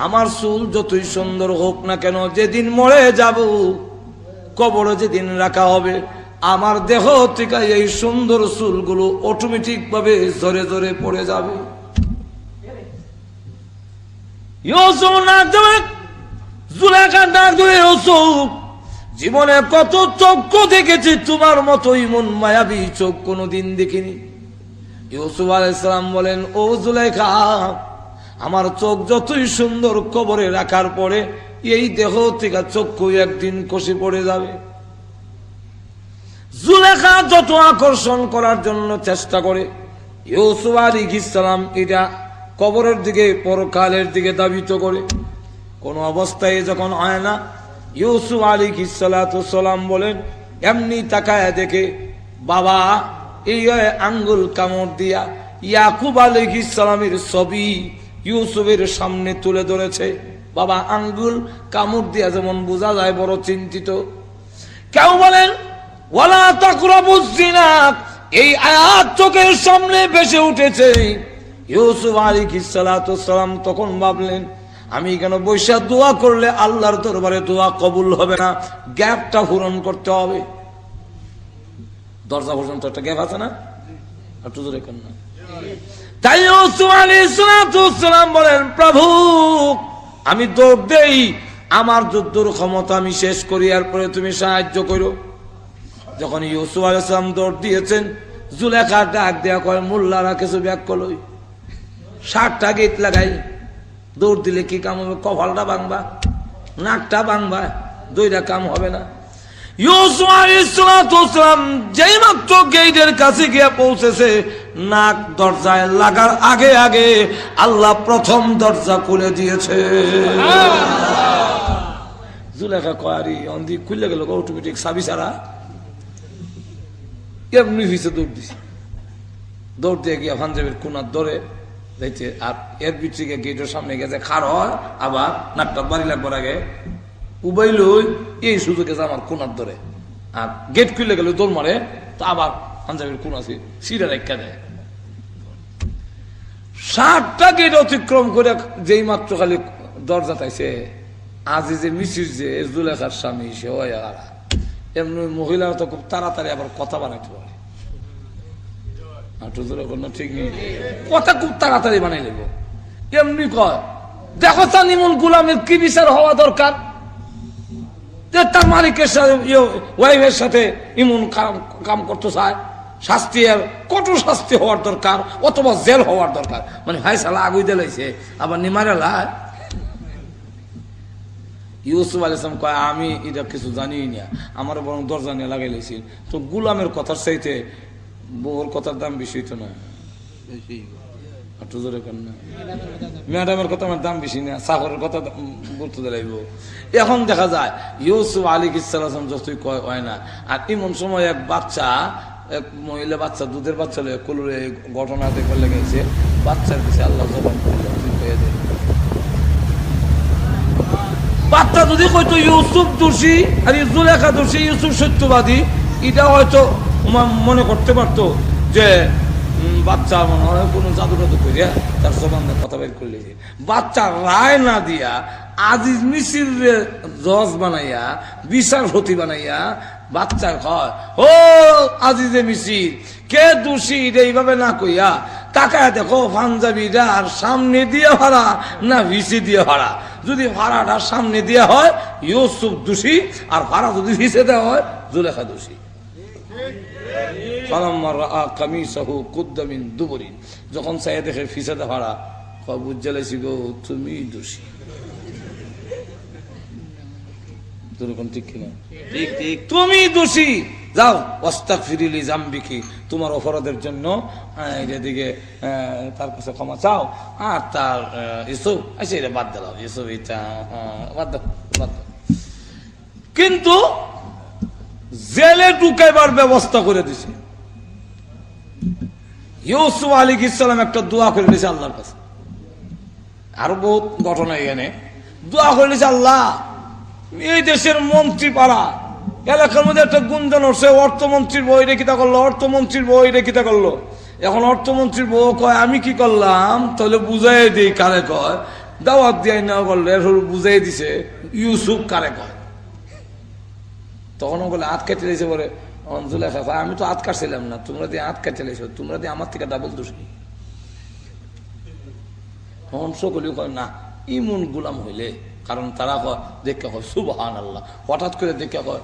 আমার চুল যতই সুন্দর হোক না কেন, যেদিন মরে যাব কবরে যেদিন রাখা হবে আমার দেহ থেকে এই সুন্দর চুলগুলো অটোমেটিক ভাবে ঝরে ঝরে পড়ে যাবে। ইউসুফ না দেবে, জুলেখা ডাক ধরে ইউসুফ জীবনে কত চক্ষু দেখেছি, তোমার মতো ইমন মায়াবী চোখ কোনোদিন দেখিনি। ইউসুফ আলাইহিস সালাম বলেন ও জুলেখা আমার চোখ যতই সুন্দর কবরে রাখার পরে এই দেহ থেকে চক্ষু একদিন খসে পড়ে যাবে। জুলেখা যত আকর্ষণ করার জন্য চেষ্টা করে ইউসুফ আলাইহিস সালাম এটা কবরের দিকে পরকালের দিকে ধাবিত করে, কোন অবস্থায় যখন হয় না ইউসুফ আলাইহিস সালাম বলেন এমনি তাকায় দেখে বাবা এই আঙ্গুল কামড় দিয়া ইয়াকুব আলাইহিস সালামের ছবি ইউসুফের সামনে তুলে ধরেছে। বাবা আঙ্গুল কামড় দিয়া যেমন বোঝা যায় বড় চিন্তিত। কেউ বলেন ওয়ালা তাকরাবুজ জিনা, এই আয়াত চোখের সামনে ভেসে উঠেছে। ইউসুফ আলাইহিস সালাতু সালাম তখন ভাবলেন, আমি কেন বৈশা দোয়া করলে আল্লাহর দরবারে দোয়া কবুল হবে না, গ্যাপটা পূরণ করতে হবে। দরজা পর্যন্ত একটা গ্যাপ আছে না, একটু জোরে কর না। তাই ইউসুফ আলাইহিস সালাতু সালাম বলেন, প্রভু আমি দৌড় দেই, আমার যুদ্ধের ক্ষমতা আমি শেষ করি, এরপরে তুমি সাহায্য করো। যখন ইউসুফ আলাইহিস সালাম দৌড় দিয়েছেন, জুলেখা ডাক দেয়া কয়, মোল্লারা কিছু ব্যাগ করলই 60টা গেট লাগাই, দৌড় দিলে কি কাম হবে? কপালটা ভাঙবা, নাকটা ভাঙবা, দুইটা কাম হবে না। ইউসুফ আলাইহিস সালাম যেই মাত্র গেটের কাছে গিয়ে পৌঁছেছে, নাক দরজায় লাগার আগে আগে আল্লাহ প্রথম দরজা খুলে দিয়েছে। জুলেখা কয়ারি অন্দি খুলে গেল অটোমেটিক চাবি ছাড়া, এমনি হয়েছে দৌড় দিছে। দৌড় দিয়ে গিয়ে পাঞ্জাবের কোনার ধরে যাইছে, আর এর ভিতরে গেটের সামনে গেছে খাড় হয়, আবার নাকটা বাড়ি লাগবার আগে উবাইল এই সুযোগে আমার কোনার ধরে, আর গেট খুলে গেল দৌড় মারে, তো আবার পাঞ্জাবের কোন আছে সিরা রেখা দেয়। 60টা গেট অতিক্রম করে যেই মাত্র খালি দরজা তাইছে, আজি যে মিশির যে জুলেখার স্বামী সে হয়, এমনি মহিলারা তো খুব তাড়াতাড়ি আবার কথা বানাইতে পারে, ঠিক নেই, কথা খুব তাড়াতাড়ি বানাই নেব। এমনি কয়, দেখো তানিমুন গোলামের কি বিচার হওয়া দরকার, তার মালিকের সাথে ওয়াইফের সাথে ইমন কাম করতে চায়, শাস্তি আর কঠোর শাস্তি হওয়ার দরকার, অথবা জেল হওয়ার দরকার। মানে ভাই সালা আগুই দিলাইছে আবার নিমারেলা। ইউসুফ আলাইহিস সালাম কয়, আমি এটা কিছু জানি না, আমার বরং দরজা নিয়ে লাগাই লাইছি। তো গোলামের কথার চাইতে বউর কথার দাম বেশি হইতো না, ম্যাডামের কথা আমার দাম বেশি না, চাকরের কথা গুরুত্ব দিলাইব। এখন দেখা যায় ইউসুফ আলাইহিস সালাম যতই কয় হয় না। আর এমন সময় এক বাচ্চা, এক মহিলা বাচ্চা, দুধের বাচ্চা কোলে ঘটনা দেখবার লেগেছে, বাচ্চার কাছে আল্লাহ জবান করল, বাচ্চা যদি হয়তো ইউসুফ দোষী আর জুলেখা দোষী, ইউসুফ সত্যবাদী, এটা হয়তো মনে করতে পারতো যে বাচ্চা মনে হয় কোনো জাদু টাদু করিয়া তার জবান কথা বের করলে। বাচ্চা রায় না দিয়া আজিজ মিছিল জজ বানাইয়া, বিচারপতি বানাইয়া বাচ্চা কয়, ও আজিজে মিছিল কে দোষী, এইভাবে না কইয়া তাকায় দেখো পাঞ্জাবিটা আর সামনে দিয়ে ভাড়া না ভিসি দিয়ে ভাড়া। যদি ভাড়াটা সামনে দেওয়া হয় ইউসুফ দোষী, আর ভাড়া যদি ভিসে দেওয়া হয় জুলেখা দোষী। যখন চাই দেখে ফিসাতে ভাড়া, বুঝালাইছি গো তুমি দোষী। ঠিক কিনা? তুমি দোষী, যাও ওয়াস্তাগফিরি যামবিকি, তোমার অপরাধের জন্য এদিকে তার কাছে ক্ষমা চাও। আর তার ইউসুফ আচ্ছা এটা বাদ দিলাম, ইউসুফ এটা বাদ দাও। কিন্তু জেলে ঢুকাইবার ব্যবস্থা করে দিছে। ইউসুফ আলাইহিস সালাম একটা দোয়া করে দিয়েছে আল্লাহর কাছে, আরো বহুত ঘটনা এখানে। দোয়া করে দিয়েছে, আল্লাহ এই দেশের মন্ত্রী পাড়া এলাকার মধ্যে একটা গুঞ্জন উঠছে, অর্থমন্ত্রীর বই রেখিতা করলো, অর্থমন্ত্রীর বই রেখিতা করলো। এখন অর্থমন্ত্রীর বউ কয়, আমি কি করলাম? তাহলে বুঝাই দিই কারে কয়, দাওয়াত দিয়ে না করলে বুঝাই দিছে ইউসুফ কারে কয়। তখন বলে হাত কেটে দিয়েছে, বলে জুলেখা আমি তো হাত কাটছিলাম না, তোমরা দিয়ে হাত কেটে দিয়েছো, তোমরা দিয়ে আমার থেকে ডাবল দোষী। তখন সকলে কয় না, ইমন গুলাম হইলে, কারণ তারা কয় দেখে কয় সুবহানাল্লাহ, হঠাৎ করে দেখে কয়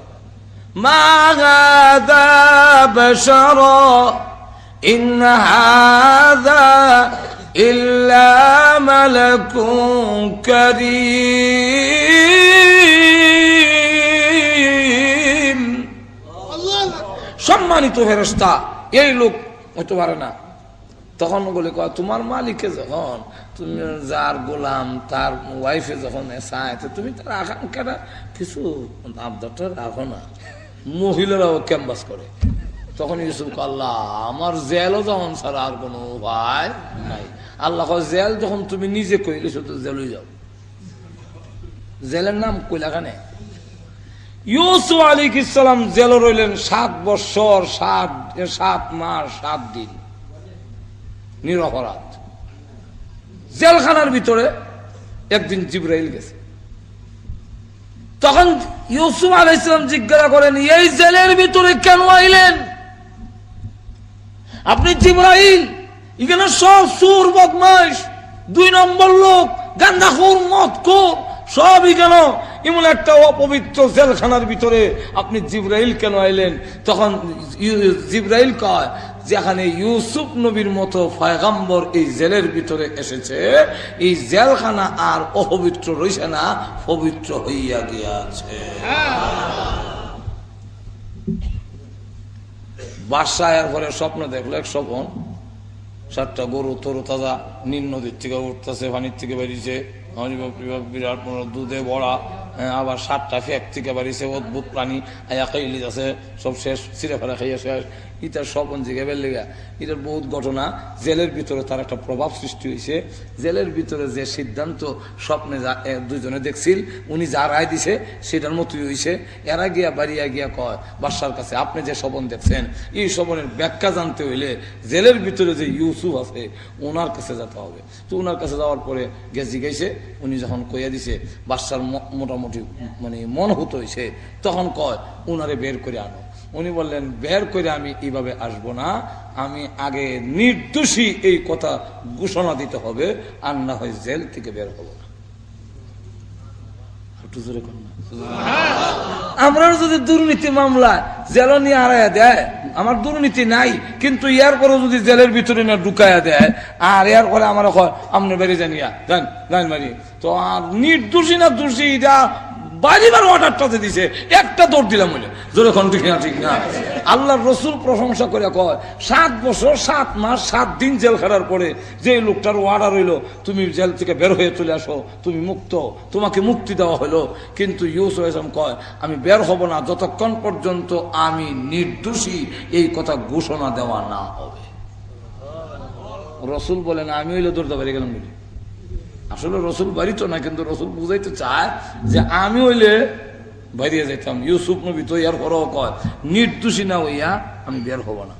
মা হাযা বাশারা ইন হাযা ইল্লা মালাকুন কারীম। সম্মানিত ফেরেশতা, এই লোক হতে পারে না। তখন বলে কয় তোমার মালিকে যখন তুমি যার গোলাম তার ওয়াইফে যখন চায়, তুমি তার আকাঙ্ক্ষাটা কিছু আবদারটা রাখো না। মহিলারাও ক্যাম্পাস করে। তখন ইউসুফ আল্লাহ আমার জেলও যখন ছাড়া আর কোনো উপায় নাই। আল্লাহ জেল যখন তুমি নিজে কইলে তো জেলই যাও। জেলের নাম কইলাখানে। ইউসুফ আলাইহিস সালাম জেলে রইলেন 7 বছর 7 মাস 7 দিন নিরপরাধ। জেলখানার ভিতরে একদিন জিবরাইল গেছে। তখন ইউসুফ আলাইহিস সালাম জিজ্ঞাসা করেন, এই জেলের ভিতরে কেন আইলেন আপনি জিবরাইল? এখানে সব চোর বদমাইশ 2 নম্বর লোক গান্দাখোর মদখোর সব এখানে, এমন একটা অপবিত্র জেলখানার ভিতরে আপনি জিবরাইল কেন আইলেন? তখন জিবরাইল কয়, যেখানে ইউসুফ নবীর মতো পয়গম্বর এই জেলের ভিতরে এসেছে, এই জেলখানা আর অপবিত্র রইছে না, পবিত্র হইয়া গিয়াছে। বাদশাহ এর পরে স্বপ্ন দেখলো, এক স্বপ্ন 7টা গরু তরু তাজা নীল নদীর থেকে উঠতেছে, পানির থেকে বেরিয়েছে, বিরাট দুধে ভরা, আবার 7টা ফেক থেকে বাড়িছে, অদ্ভুত প্রাণী আয়া খাইলি আছে, সব শেষ, ছিঁড়ে ফেরা খাইয়া শেষ। ইটার স্বপন জিগাবের লেগা এটার বহুত ঘটনা। জেলের ভিতরে তার একটা প্রভাব সৃষ্টি হয়েছে। জেলের ভিতরে যে সিদ্ধান্ত স্বপ্নে দুজনে দেখছিল, উনি যা রায় দিছে সেটার মতোই হয়েছে। এরা গিয়া বাড়িয়া গিয়া কয় বাদশার কাছে, আপনি যে স্বপন দেখছেন এই স্বপনের ব্যাখ্যা জানতে হইলে জেলের ভিতরে যে ইউসুফ আছে ওনার কাছে যেতে হবে। তো ওনার কাছে যাওয়ার পরে গেছি গেছে, উনি যখন কইয়া দিছে বাদশার মোটামুটি মানে মন হতো হয়েছে, তখন কয় উনারে বের করে আনো। উনি বললেন, বের করে আমি এইভাবে আসব না, আমি আগে নির্দোষী এই কথা ঘোষণা দিতে হবে, আর না হয় জেল থেকে বের হব না। আমরা যদি দুর্নীতি মামলায় জেল নিয়ে আড়াইয়া দেয়, আমার দুর্নীতি নাই, কিন্তু এর পরে যদি জেলের ভিতরে না ঢুকাইয়া দেয়, আর এর পরে আমার আমনে বেড়ে জানিয়া জান জান বাড়ি, তো আর নির্দোষী না দোষী এটা বাড়িবার অর্ডারটাতে দিছে, একটা দৌড় দিলাম বলে জোরে কোন ঠিক না, ঠিক না। আল্লাহর রসুল প্রশংসা করে কয়, 7 বছর 7 মাস 7 দিন জেল খাটার পরে যে লোকটার অর্ডার হইলো তুমি জেল থেকে বের হয়ে চলে আসো, তুমি মুক্ত, তোমাকে মুক্তি দেওয়া হলো, কিন্তু ইউসুফ আলাইহিস কয় আমি বের হব না যতক্ষণ পর্যন্ত আমি নির্দোষী এই কথা ঘোষণা দেওয়া না হবে। রসুল বলেন আমি হইলে দৌড়তে পারি গেলাম বলি। আসলে রসুল বাড়ি তো না, কিন্তু রসুল বুঝাইতে চায় যে আমি হইলে বাইরে যাইতাম। ইউসুফ নবী তো ইয়ার পরেও কয় নির্দোষী না হইয়া আমি বের হব না।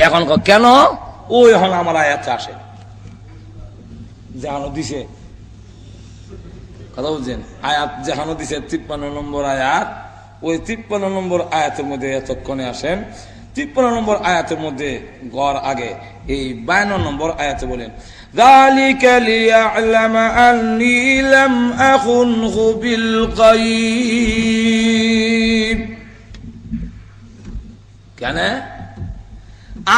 এখন কেন ও এখন আমার আয়াত আসে যেহানো দিছে, কথা বুঝছেন, আয়াত যেহানো দিছে 53 নম্বর আয়াত, ওই 53 নম্বর আয়াতের মধ্যে এতক্ষণে আসেন। 53 নম্বর আয়াতের মধ্যে গড় আগে এই 52 নম্বর আয়াতে বলেন, ذلك ليعلم أني لم أخنه بالغيب। কেন?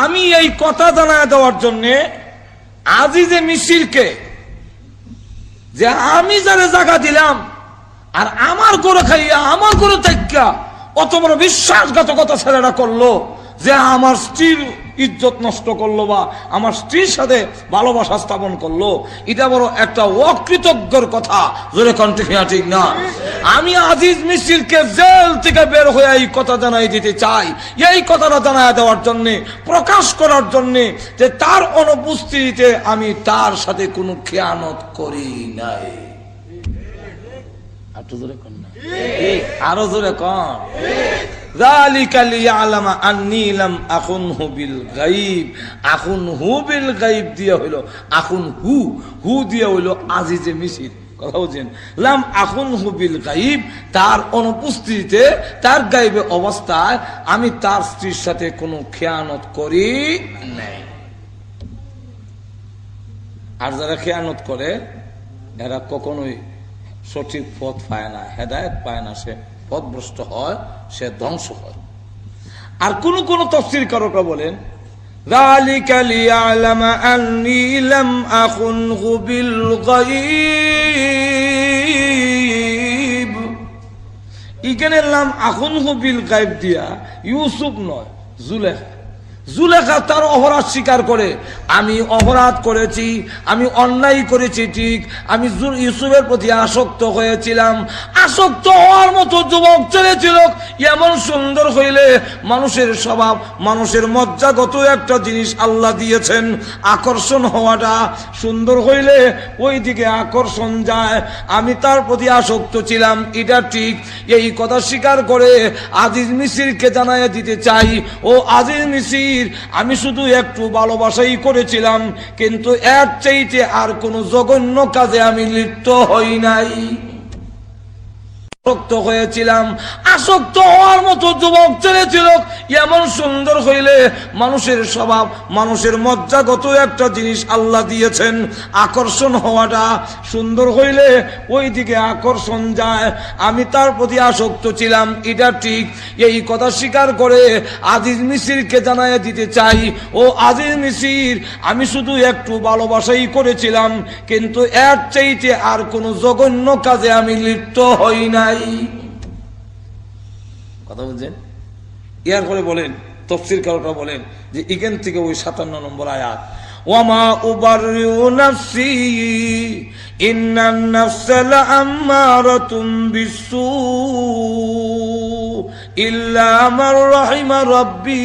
আমি এই কথা জানায় দেওয়ার জন্য আজিজে মিসিরকে, যে আমি যারা জায়গা দিলাম আর আমার করে খাইয়া আমার করে থাকা অত বড় বিশ্বাসঘাতকতা ছেলেরা করলো, যে আমার স্ত্রীর ইজ্জত নষ্ট করলো বা আমার স্ত্রীর সাথে ভালোবাসা স্থাপন করলো, এটা বড় একটা অকৃতজ্ঞর কথা, জোরে কণ্ঠে ঠিক না। আমি আজিজ মিসিরকে জেল থেকে বের হয়ে এই কথা জানাই দিতে চাই, এই কথাটা জানাই দেওয়ার জন্য, প্রকাশ করার জন্য, যে তার অনুপস্থিতিতে আমি তার সাথে কোনো খেয়ানত করি নাই। আরো জোরে কন, ذلك ليعلم أني لم أخنه بالغيب। أخنه بالغيب দিয়া হইল আখুনহু, হু দিয়া হইল আজিজে মিসির, কথা বুঝছেন। লাম আখুনহু বিল গাইব, তার অনুপস্থিতিতে, তার গাইবে অবস্থায় আমি তার স্ত্রীর সাথে কোনো খেয়ানত করি নাই। আর যারা খেয়ানত করে এরা কখনোই সঠিক পথ পায় না, হেদায়েত পায় না, সে পথভ্রষ্ট হয়, সে ধ্বংস হয়। আর কোন কোন তাফসীরকারকরা বলেন, যালিকা লিয়ালামা আন্নী লাম আখুনহু বিল গায়ব। এখানে লাম আখুনহু বিল গায়ব দিয়া ইউসুফ নয়, জুলেখা, জুলেখা তার অপরাধ স্বীকার করে, আমি অপরাধ করেছি, আমি অন্যায় করেছি ঠিক, আমি ইউসুফের প্রতি আসক্ত হয়েছিলাম। আসক্ত হওয়ার মতো যুবক ছেলে ছিল, এমন সুন্দর হইলে মানুষের স্বভাব, মানুষের মজ্জাগত একটা জিনিস আল্লাহ দিয়েছেন, আকর্ষণ হওয়াটা, সুন্দর হইলে ওই দিকে আকর্ষণ যায়। আমি তার প্রতি আসক্ত ছিলাম, এটা ঠিক। এই কথা স্বীকার করে আজিজ মিসিরকে জানাইয়া দিতে চাই, ও আজিজ মিসির, আমি শুধু একটু ভালোবাসাই করেছিলাম, কিন্তু এর চাইতে আর কোন জঘন্য কাজে আমি লিপ্ত হই নাই। আসক্ত হয়েছিলাম। আসক্ত হওয়ার মতো যুবক ছেলে ছিল, এমন সুন্দর হইলে মানুষের স্বভাব, মানুষের মজ্জাগত একটা জিনিস আল্লাহ দিয়েছেন, আকর্ষণ হওয়াটা, সুন্দর হইলে ওই দিকে আকর্ষণ যায়। আমি তার প্রতি আসক্ত ছিলাম, এটা ঠিক। এই কথা স্বীকার করে আজিজ মিসিরকে জানাইয়া দিতে চাই, ও আজিজ মিসির, আমি শুধু একটু ভালোবাসাই করেছিলাম, কিন্তু এর চাইতে আর কোন জঘন্য কাজে আমি লিপ্ত হই নাই। কথা বুঝছেন? ইয়ার পরে বলেন, তাফসীরকাররা বলেন যে এখান থেকে ওই 57 নম্বর আয়াত, ওয়ামা উবাররিউ নাফসি ইন্নান নাফসা লাআম্মারাতুম বিসসু ইল্লা মান রাহিমা রাব্বি।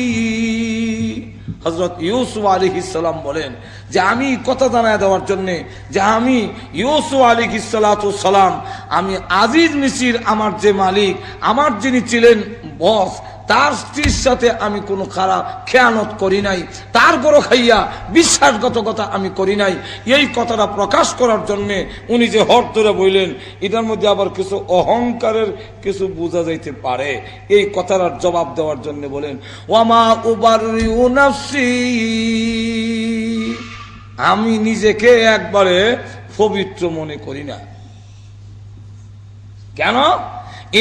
হযরত ইউসুফ আলাইহিস সালাম বলেন যে আমি কথা জানায় দেওয়ার জন্য, যে আমি ইউসুফ আলাইহিস সালাতু সালাম, আমি আজিজ মিসির, আমার যে মালিক, আমার যিনি ছিলেন বস, তার স্ত্রীর সাথে আমি কোনো খারাপ খেয়ানত করি নাই, তার গরো খাইয়া বিশ্বাসঘাতকতা আমি করি নাই। এই কথাটা প্রকাশ করার জন্য উনি যে হর ধরে বললেন, এটার মধ্যে আবার কিছু অহংকারের কিছু বোঝা যাইতে পারে। এই কথাটার জবাব দেওয়ার জন্য বলেন, ওয়ামা উবাররিউ নাফসি, আমি নিজেকে একবারে পবিত্র মনে করি না। কেন?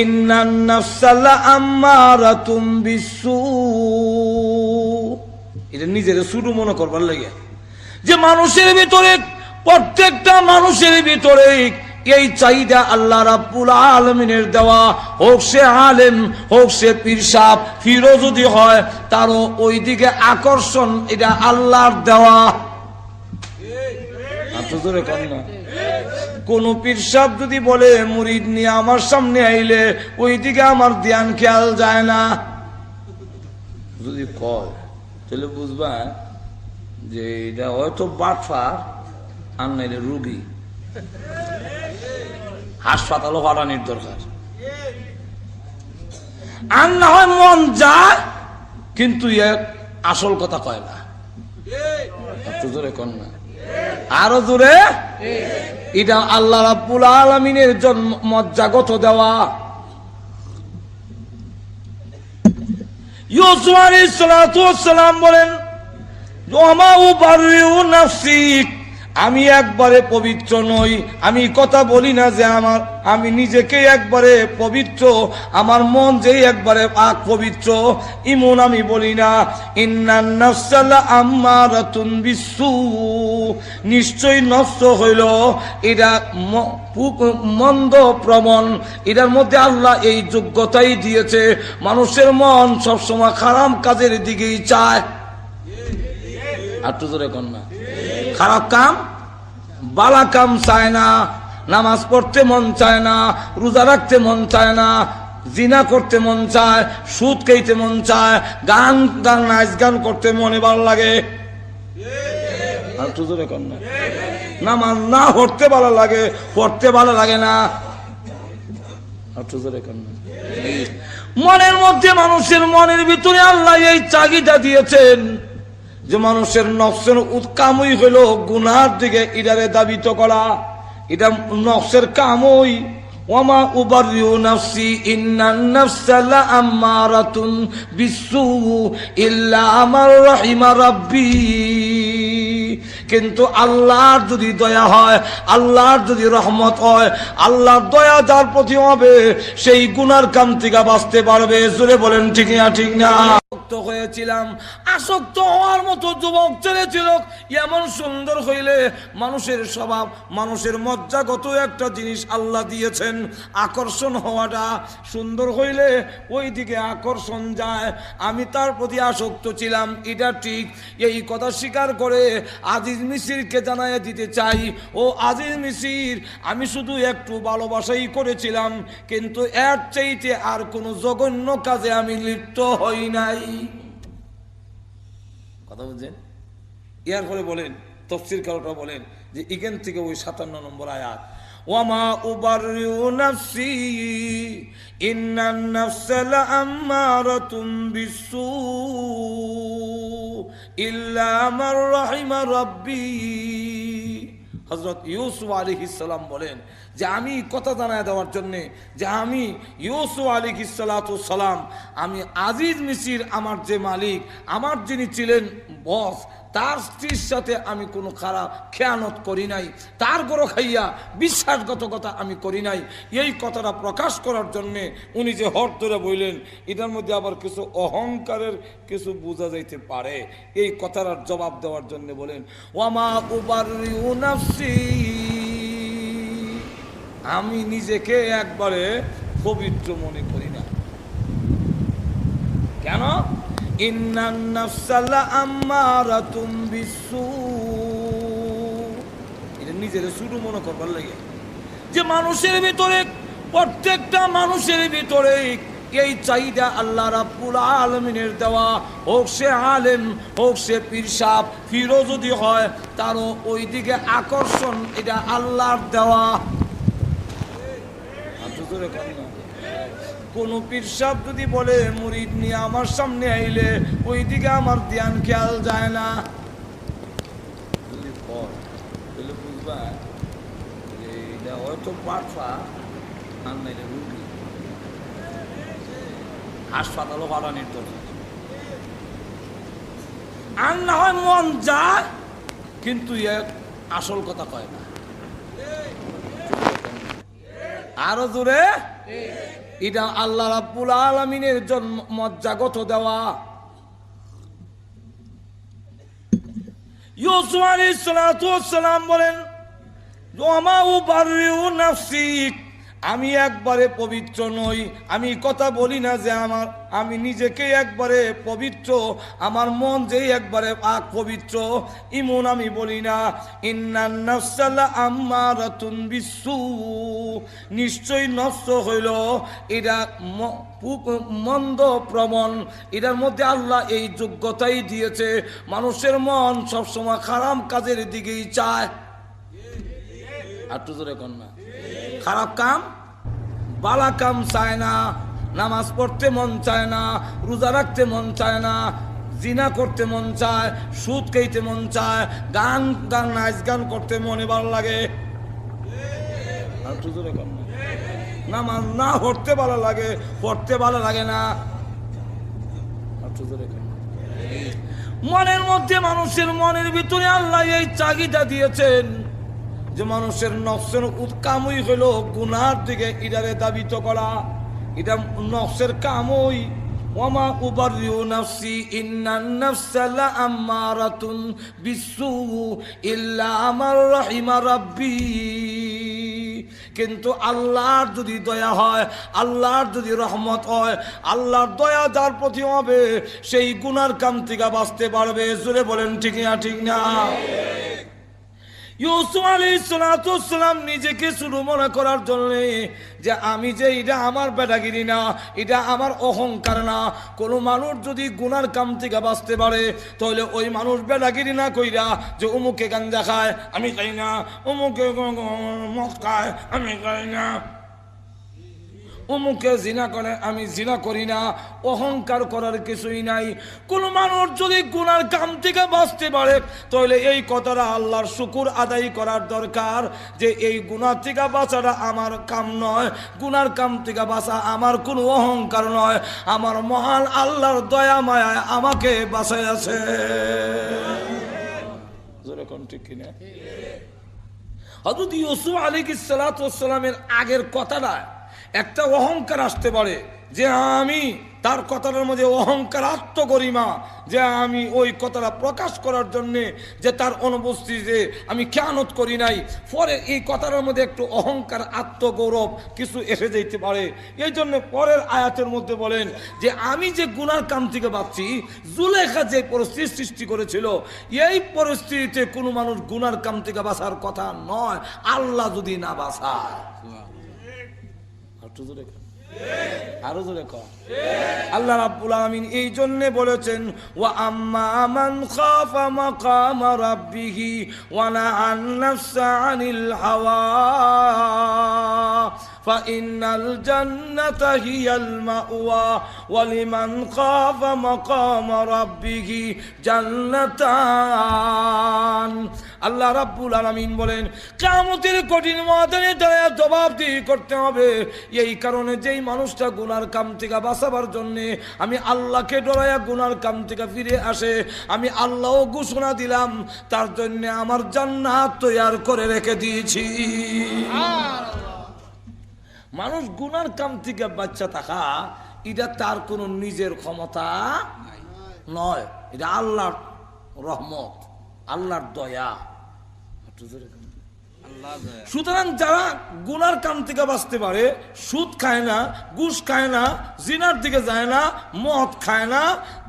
ইন্নান নাফসা লাআম্মারাতুম বিসসু, এটা নিজের শুরু মনে করবার লাগে, যে মানুষের ভিতরে, প্রত্যেকটা মানুষের ভিতরে এই চাহিদা আল্লাহ রাব্বুল আলামিনের দেওয়া, হোক সে আলেম, হোক সে পীর সাহেব, ফিরো যদি হয়, তারও ওই দিকে আকর্ষণ, এটা আল্লাহর দেওয়া। কোন পীর সাহেব যদি বলে মুরিদ নিয়ে আমার সামনে আইলে ওই দিকে আমার ধ্যান খেয়াল যায় না, যদি কয় তাহলে বুঝবা যে এটা হয়তো বাটফার, আর নাইলে রুগী, হাসপাতালও পাঠানোর দরকার। আর না হয় মন যায়, কিন্তু আসল কথা কয় না। একটু জোরে কন না, আরো জোরে। এটা আল্লাহ রাব্বুল আলামিনের জন্য মজ্জাগত দেওয়া। ইউসুফ আলাইহিস সালাতু ওয়াস সালাম বলেন, ওয়ামা উবাররিউ নাফসি, আমি একবারে পবিত্র নই। আমি কথা বলি না যে আমি নিজেকে একবারে পবিত্র, আমার মন যে একবারে পাক পবিত্র, ইমন আমি বলি না। ইন্নান নাফসা লাআম্মারাতুন বিসসু, নিশ্চয়ই নফস হইল এটা মন্দ প্রবণ, এটার মধ্যে আল্লাহ এই যোগ্যতাই দিয়েছে, মানুষের মন সবসময় খারাপ কাজের দিকেই চায়। আর তো জোরে কন না, খারাপ কাম, বালা কাম চায় না, নামাজ পড়তে মন চায় না, রোজা রাখতে মন চায় না, জিনা করতে মন চায়, সুদ খাইতে মন চায়, গান নাচ গান করতে মনে ভালো লাগে। আর তো জোরে কন না, নামাজ না পড়তে ভালো লাগে, পড়তে ভালো লাগে না। আর তো জোরে কন না, মনের মধ্যে, মানুষের মনের ভিতরে আল্লাহ এই চাহিদা দিয়েছেন যে মানুষের নফসের কামই হইল গুনার দিকে ইদারে দাবিত করা, এটা নফসের কামই। ওয়ামা উবাররিউ নাফসি ইন্নান নাফসা লাআম্মারাতুন বিসসু ইল্লা মান রাহিমা রাব্বি। কিন্তু আল্লাহর যদি দয়া হয়, আল্লাহর যদি রহমত হয়, আল্লাহর দয়া যার প্রতি হবে, সেই গুনার কাম থেকে বাঁচতে পারবে। জোরে বলেন ঠিক না? ঠিক না? আসক্ত হয়েছিলাম। আসক্ত হওয়ার মতো যুবক ছেলে ছিল, এমন সুন্দর হইলে মানুষের স্বভাব, মানুষের মজ্জাগত একটা জিনিস আল্লাহ দিয়েছেন, আকর্ষণ হওয়াটা। সুন্দর হইলে ওই দিকে আকর্ষণ যায়। আমি তার প্রতি আসক্ত ছিলাম, এটা ঠিক। এই কথা স্বীকার করে আজিজ মিসিরকে জানাইয়া দিতে চাই, ও আজিজ মিসির, আমি শুধু একটু ভালোবাসাই করেছিলাম, কিন্তু এর চাইতে আর কোনো জঘন্য কাজে আমি লিপ্ত হই নাই। কথা বুঝছেন? ইয়ার পরে বলেন, তফসির কারোটা বলেন যে এখান থেকে ওই 57 নম্বর আয়াত, ওয়ামা উবাররিউ নাফসি ইন্নান নাফসা লাআম্মারাতুম বিসসু ইল্লা মান রাহিমা রাব্বি। হযরত ইউসুফ আলাইহিস সালাম বলেন যে আমি কথা জানায় দেওয়ার জন্যে যে আমি ইউসুফ আলাইহিস সালাতু সালাম, আমি আজিজ মিসির, আমার যে মালিক, আমার যিনি ছিলেন বস, তার স্ত্রীর সাথে আমি কোনো খারাপ খেয়ানত করি নাই, তার গরো খাইয়া বিশ্বাসঘাতকতা আমি করি নাই। এই কথাটা প্রকাশ করার জন্যে উনি যে হর ধরে বললেন, এটার মধ্যে আবার কিছু অহংকারের কিছু বোঝা যাইতে পারে। এই কথার জবাব দেওয়ার জন্য বলেন, ওয়ামা উবাররিউ নাফসি, আমি নিজেকে একবারে পবিত্র মনে করি না। কেন? ইন্নান নাফসা লাআম্মারাতুম বিসসু, এটা নিজের শুরু মনে করবার লাগে যে মানুষের ভিতরে, প্রত্যেকটা মানুষের ভিতরে এই চাহিদা আল্লাহ রাব্বুল আলামিনের দেওয়া। হোক সে আলেম, হোক সে পীর সাহেব, ফিরো যদি হয়, তারও ওই দিকে আকর্ষণ, এটা আল্লাহর দেওয়া। কোন পীর সাহেব যদি বলে মুরিদ নিয়ে আমার সামনে আইলে, ওই দিকে আমার ধ্যান খেয়াল যায় না। বুঝবা এটা হয়তো পাঠা আর নাইলে রুগী, হাসপাতালও পাঠানির দরকার। আর না হয় মন যায়, কিন্তু আসল কথা কয় না। আরো জোরে, এটা আল্লাহ রাব্বুল আলামিনের জন্য মজ্জাগত দেওয়া। ইউসুফ আলাইহিস সালাতু ওয়াস সালাম বলেন, ওয়ামা উবাররিউ নাফসি, আমি একবারে পবিত্র নই। আমি কথা বলি না যে আমি নিজেকে একবারে পবিত্র, আমার মন যে একবারে পাক পবিত্র, ইমন আমি বলি না। ইন্নান নাফসা লাআম্মারাতুন বিসসু, নিশ্চয় নষ্ট হইল এটা মন্দ প্রবণ। এটার মধ্যে আল্লাহ এই যোগ্যতাই দিয়েছে, মানুষের মন সবসময় খারাপ কাজের দিকেই চায়। আর তো জোরে কর না, খারাপ কাম বালা কাম চায় না। নামাজ পড়তে মন চায় না, রোজা রাখতে মন চায় না, জিনা করতে মন চায়, সুদ খাইতে মন চায়, গান নাচ গান করতে মনে ভালো লাগে। নামাজ না পড়তে ভালো লাগে, পড়তে ভালো লাগে না। মনের মধ্যে, মানুষের মনের ভিতরে আল্লাহ এই চাহিদা দিয়েছেন যে মানুষের নফসের কামই হলো গুনার দিকে ইদারে দাবিত করা। এটা নফসের কামই। ওয়ামা উবাররিউ নাফসি ইন্নান নাফসা লাআম্মারাতুন বিসসু ইল্লা মান রাহিমা রাব্বি। কিন্তু আল্লাহর যদি দয়া হয়, আল্লাহর যদি রহমত হয়, আল্লাহর দয়া যার প্রতি হবে, সেই গুনার কাম থেকে বাঁচতে পারবে। জোরে বলেন ঠিক না? ঠিক না? ইউসুফ আলাইহিস সালাতু ওয়াস সালাম নিজেকে শুরু মনে করার জন্য যে আমি যে এটা আমার বেটাগিরি না, এটা আমার অহংকার না। কোন মানুষ যদি গুনার কাম থেকে বাঁচতে পারে, তাহলে ওই মানুষ বেটাগিরি না কইরা যে অমুকে গাঞ্জা খায় আমি খাই না, অমুকে মদ খায় আমি খাই না, অমুকে জিনা করে আমি জিনা করি না, অহংকার করার কিছুই নাই। কোন মানুষ যদি গুনার কাম থেকে বাঁচতে পারে, তাহলে এই কথাটা আল্লাহর শুকর আদায় করার দরকার যে এই গুনার থেকে বাঁচাটা আমার কাম নয়, গুনার কাম থেকে বাঁচা আমার কোনো অহংকার নয়, আমার মহান আল্লাহর দয়া মায়ায় আমাকে বাঁচায় আছে। ঠিক কিনা? হযরত ইউসুফ আলাইহিস সালাতু ওয়াস সালামের আগের কথাটা একটা অহংকার আসতে পারে, যে আমি তার কথাটার মধ্যে অহংকার, আত্মগরিমা, যে আমি ওই কথাটা প্রকাশ করার জন্যে যে তার অনুপস্থিতিতে আমি খেয়ানত করি নাই, পরে এই কথাটার মধ্যে একটু অহংকার, আত্মগৌরব কিছু এসে যেতে পারে। এই জন্য পরের আয়াতের মধ্যে বলেন যে আমি যে গুনার কাম থেকে বাঁচছি, জুলেখা যে পরিস্থিতি সৃষ্টি করেছিল, এই পরিস্থিতিতে কোনো মানুষ গুনার কাম থেকে বাঁচার কথা নয়, আল্লাহ যদি না বাঁচায়। আরো জোরে কর। আল্লাহ রাব্বুল আলামিন এই জন্য বলেছেন ওয়া আম্মা মান খাফা মাকাম রাব্বিহি ওয়া নাহান নাফসা আনিল হাওয়া ফাইনাল জান্নাতা হিয়াল মাওয়া ওয়া লিমান খাফা মাকাম রাব্বিহি জান্নাতান। আল্লাহ রাব্বুল আলামিন বলেন কিয়ামতের কঠিন ময়দানে দাঁড়ায় জবাবদিহি করতে হবে। এই কারণে যেই মানুষটা গুনার কাম থেকে বাঁচাবার জন্য আমি আল্লাহকে ডরায়া গুনার কাম থেকে ফিরে আসে, আমি আল্লাহও ঘোষণা দিলাম তার জন্য আমার জান্নাত তৈরি করে রেখে দিয়েছি। মানুষ গুনার কাম থেকে বাচ্চা থাকা এটা তার কোনো নিজের ক্ষমতা নয়, এটা আল্লাহর রহমত, আল্লাহর দয়া। সুতরাং যারা গুনার কাম থেকে বাঁচতে পারে, সুদ খায় না, ঘুষ খায় না, জিনার দিকে যায় না, মদ খায় না,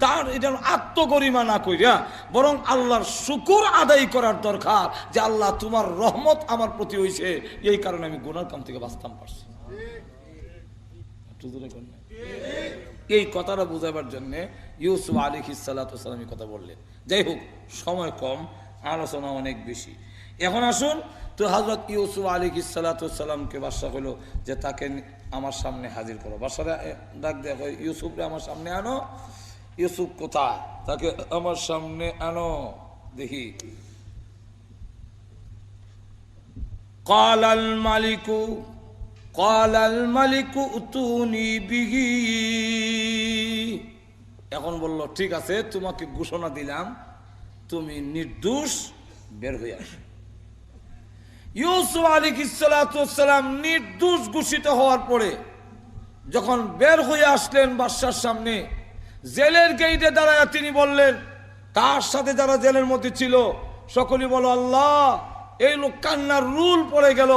তার এটা আত্মগরিমা না কইরা বরং আল্লাহর শুকর আদায় করার দরকার যে আল্লাহ তোমার রহমত আমার প্রতি হইছে, এই কারণে আমি গুনার কাম থেকে বাঁচতাম পারছি। এই কথাটা বোঝাবার জন্য ইউসুফ আলাইহিস সালাতু ওয়াস সালাম কথা বললেন। যাই হোক, সময় কম, আলোচনা অনেক বেশি। এখন আসুন তো, হযরত ইউসুফ আলাইহিস সালাতু ওয়াস সালামকে বাদশা হলো যে তাকে আমার সামনে হাজির করো। বাদশারা ডাক দেখো, ইউসুফরে আমার সামনে আনো। ইউসুফ কোথায়? তাকে আমার সামনে আনো দেখি। ক্বালাল মালিকু উতুনি বিহি। এখন বলল ঠিক আছে, তোমাকে ঘোষণা দিলাম তুমি নির্দোষ, বের হয়ে আসো। ইউসুফ আলাইহিস সালাতু ওয়াস সালাম নির্দোষ ঘোষিত হওয়ার পরে যখন বের হয়ে আসলেন বাদশার সামনে, জেলের গেটে দাঁড়ায় তিনি বললেন, তার সাথে যারা জেলের মধ্যে ছিল সকলেই বলো আল্লাহ, এই লোক কান্নার রুল পড়ে গেল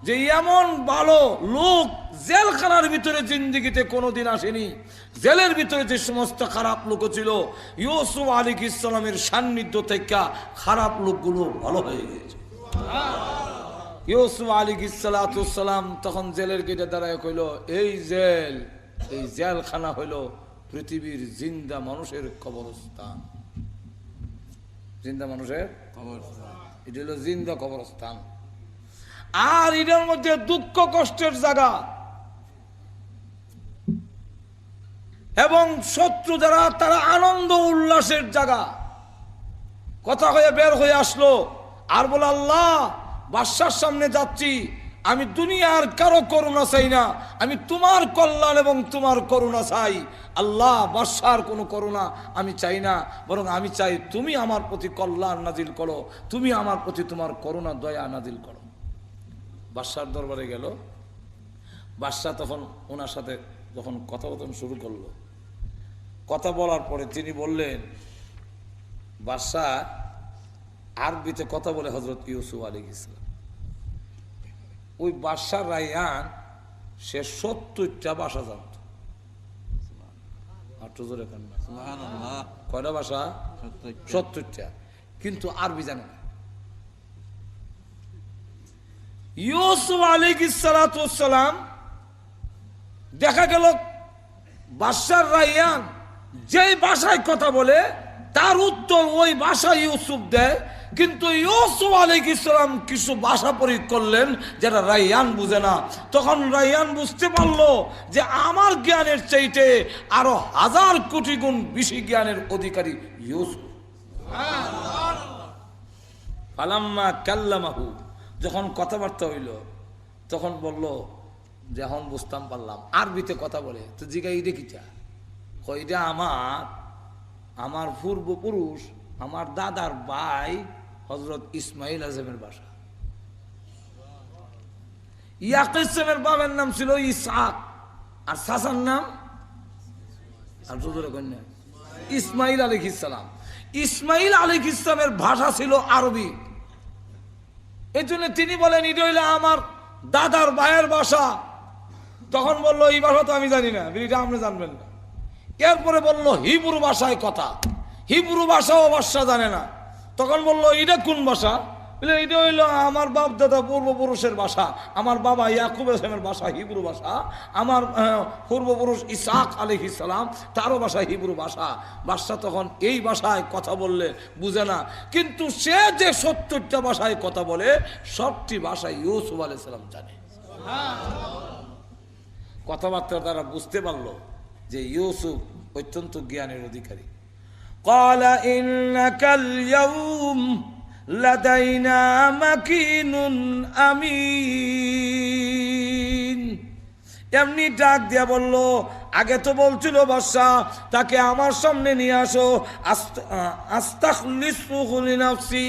যে এমন ভালো লোক জেলখানার ভিতরে জিন্দেগিতে কোনোদিন আসেনি। জেলের ভিতরে যে সমস্ত খারাপ লোক ছিল, ইউসুফ আলাইহিস সালামের সান্নিধ্য থেকে খারাপ লোকগুলো ভালো হয়ে গেছে। ইউসুফ আলাইহিস সালাতু ওয়াস সালাম তখন জেলের গেটে দাঁড়ায় কইল, এই জেলখানা হইল পৃথিবীর জিন্দা মানুষের কবরস্থান। জিন্দা মানুষের কবরস্থান, এটা হলো জিন্দা কবরস্থান। আর এটার মধ্যে দুঃখ কষ্টের জায়গা, এবং শত্রু যারা তারা আনন্দ উল্লাসের জায়গা। কথা হয়ে বের হয়ে আসলো আর বলে, আল্লাহ, বাদশার সামনে যাচ্ছি, আমি দুনিয়ার কারো করুণা চাই না, আমি তোমার কল্যাণ এবং তোমার করুণা চাই। আল্লাহ, বাদশার কোনো করুণা আমি চাই না, বরং আমি চাই তুমি আমার প্রতি কল্যাণ নাজিল করো, তুমি আমার প্রতি তোমার করুণা দয়া নাজিল করো। বাদশার দরবারে গেল। বাদশা তখন ওনার সাথে যখন কথোপকথন শুরু করলো, কথা বলার পরে তিনি বললেন, বাদশা আরবিতে কথা বলে হযরত ইউসুফ আলাইহিস সালাম। ওই বাদশা রায়্যান সে ৭০টা ভাষা জানত। কয়টা ভাষা? ৭০টা, কিন্তু আরবি জানে না। ইউসুফ আলাইহিস সালাতু ওয়াস সালাম দেখা গেল বাদশার রায়্যান যেই ভাষায় কথা বলে তার উত্তর ওই ভাষা ইউসুফ দেয়, কিন্তু ইউসুফ আলাইহিস সালাম কিছু ভাষা প্রয়োগ করলেন যেটা রায়্যান বুঝে না। তখন রায়্যান বুঝতে পারলো যে আমার জ্ঞানের চাইতে আরো ১০০০ কোটি গুণ বেশি জ্ঞানের অধিকারী ইউসুফ। ফালাম্মা কাল্লামাহু, যখন কথাবার্তা হইল তখন বলল যে এখন বুঝতাম পারলাম, আরবিতে কথা বলে। তো জিগা এটা কিটা? এটা আমার পূর্বপুরুষ, আমার দাদার ভাই হযরত ইসমাইল আজমের ভাষা। ইয়াকুব ইসলামের বাবার নাম ছিল ইসহাক, আর চাচার নাম আর জোরে কন্যা ইসমাইল আলাইহিস সালাম। ইসমাইল আলাইহিস সালামের ভাষা ছিল আরবি, এই জন্য তিনি বলেন এটা হইল আমার দাদার ভাইয়ের ভাষা। তখন বললো এই ভাষা তো আমি জানি না, এটা আপনি জানবেন না। এরপরে বললো হিব্রু ভাষায় কথা, হিব্রু ভাষাও বাদশা জানে না। তখন বললো এটা কোন ভাষা? এটা হইলো আমার বাপ দাদা পূর্বপুরুষের ভাষা, আমার বাবা ইয়াকুব আলাইহিসসালামের ভাষা হিব্রু ভাষা, আমার পূর্বপুরুষ ইসহাক আলাইহিস সালাম তারও ভাষা হিব্রু ভাষা। বাদশা তখন এই ভাষায় কথা বললে বুঝে না, কিন্তু সে যে ৭০টা ভাষায় কথা বলে সবটি ভাষায় ইউসুফ আলাইহিস সালাম জানে। কথাবার্তা তারা বুঝতে পারলো যে ইউসুফ অত্যন্ত জ্ঞানের অধিকারী। ক্বালা ইন্নাকাল ইয়াউম লাদাইনা মাকিনুন আমিন। এমনি ডাক দিয়া বলল, আগে তো বলছিল বাদশা তাকে আমার সামনে নিয়ে আসো, আস্তাখলিসুহু লিনাফসি,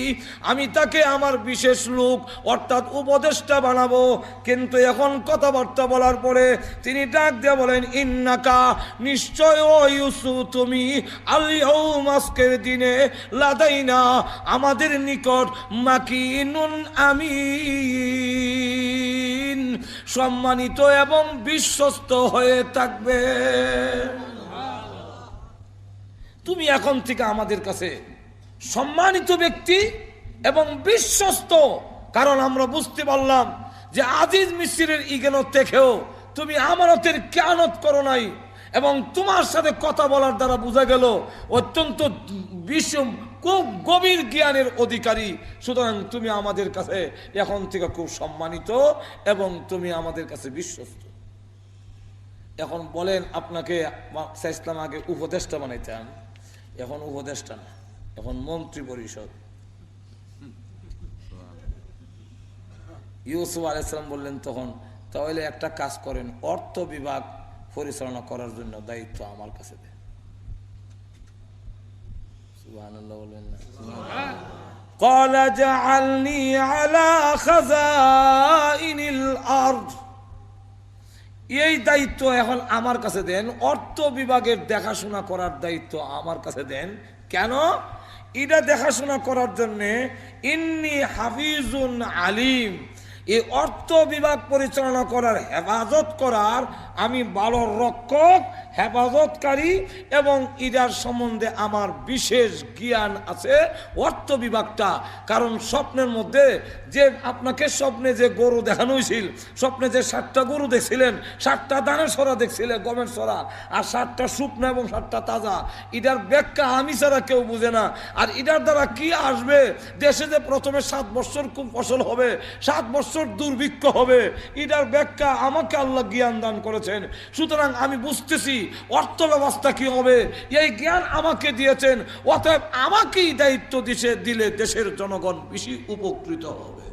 আমি তাকে আমার বিশেষ লোক অর্থাৎ উপদেষ্টা বানাবো। কিন্তু এখন কথাবার্তা বলার পরে তিনি ডাক দিয়া বলেন, ইন্নাকা নিশ্চয় ও ইউসুফ তুমি আল ইয়াউম আজকের দিনে লাদাইনা আমাদের নিকট মাকিনুন আমিন সম্মানিত এবং বিশ্বস্ত হয়ে থাকবে। তুমি এখন থেকে আমাদের কাছে সম্মানিত ব্যক্তি এবং বিশ্বস্ত, কারণ আমরা বুঝতে পারলাম যে আজিজ মিসরের ইগেনত থেকেও তুমি আমানতের খেয়ানত করো নাই, এবং তোমার সাথে কথা বলার দ্বারা বোঝা গেল অত্যন্ত খুব গভীর জ্ঞানের অধিকারী। সুতরাং তুমি আমাদের কাছে এখন থেকে খুব সম্মানিত এবং তুমি আমাদের কাছে বিশ্বস্ত। এখন বলেন আপনাকে ইসলাম আগে উপদেষ্টা বানাইতেন, এখন উপদেষ্টা না, এখন মন্ত্রী পরিষদ। ইউসুফ আলাইহিস সালাম বললেন তখন, তাহলে একটা কাজ করেন, অর্থ বিভাগ পরিচালনা করার জন্য দায়িত্ব আমার কাছে দেন। সুবহানাল্লাহ বলবেন না? ক্বালা জাআলনি আলা খাযাইনিল আরদ, এই দায়িত্ব এখন আমার কাছে দেন, অর্থ বিভাগের দেখাশোনা করার দায়িত্ব আমার কাছে দেন। কেন? এটা দেখাশোনা করার জন্য ইন্নী হাফিজুন আলিম, এই অর্থ বিভাগ পরিচালনা করার হেফাজত করার আমি ভালো রক্ষক, হেফাজতকারী, এবং ইদার সম্বন্ধে আমার বিশেষ জ্ঞান আছে অর্থ বিভাগটা। কারণ স্বপ্নের মধ্যে যে আপনাকে স্বপ্নে যে গরু দেখানো হয়েছিল, স্বপ্নে যে 7টা গরু দেখছিলেন, 7টা দানের সরা দেখছিলেন, গমের সরা, আর 7টা শুকনো এবং 7টা তাজা, ইটার ব্যাখ্যা আমি ছাড়া কেউ বুঝে না। আর ইটার দ্বারা কি আসবে, দেশে যে প্রথমে 7 বছর খুব ফসল হবে, 7 বছর দুর্ভিক্ষ হবে, এটার ব্যাখ্যা আমাকে আল্লাহ জ্ঞান দান করেছেন। সুতরাং আমি বুঝতেছি অর্থ ব্যবস্থা কি হবে, এই জ্ঞান আমাকে দিয়েছেন। অতএব আমাকেই দায়িত্ব দিলে দেশের জনগণ বেশি উপকৃত হবে।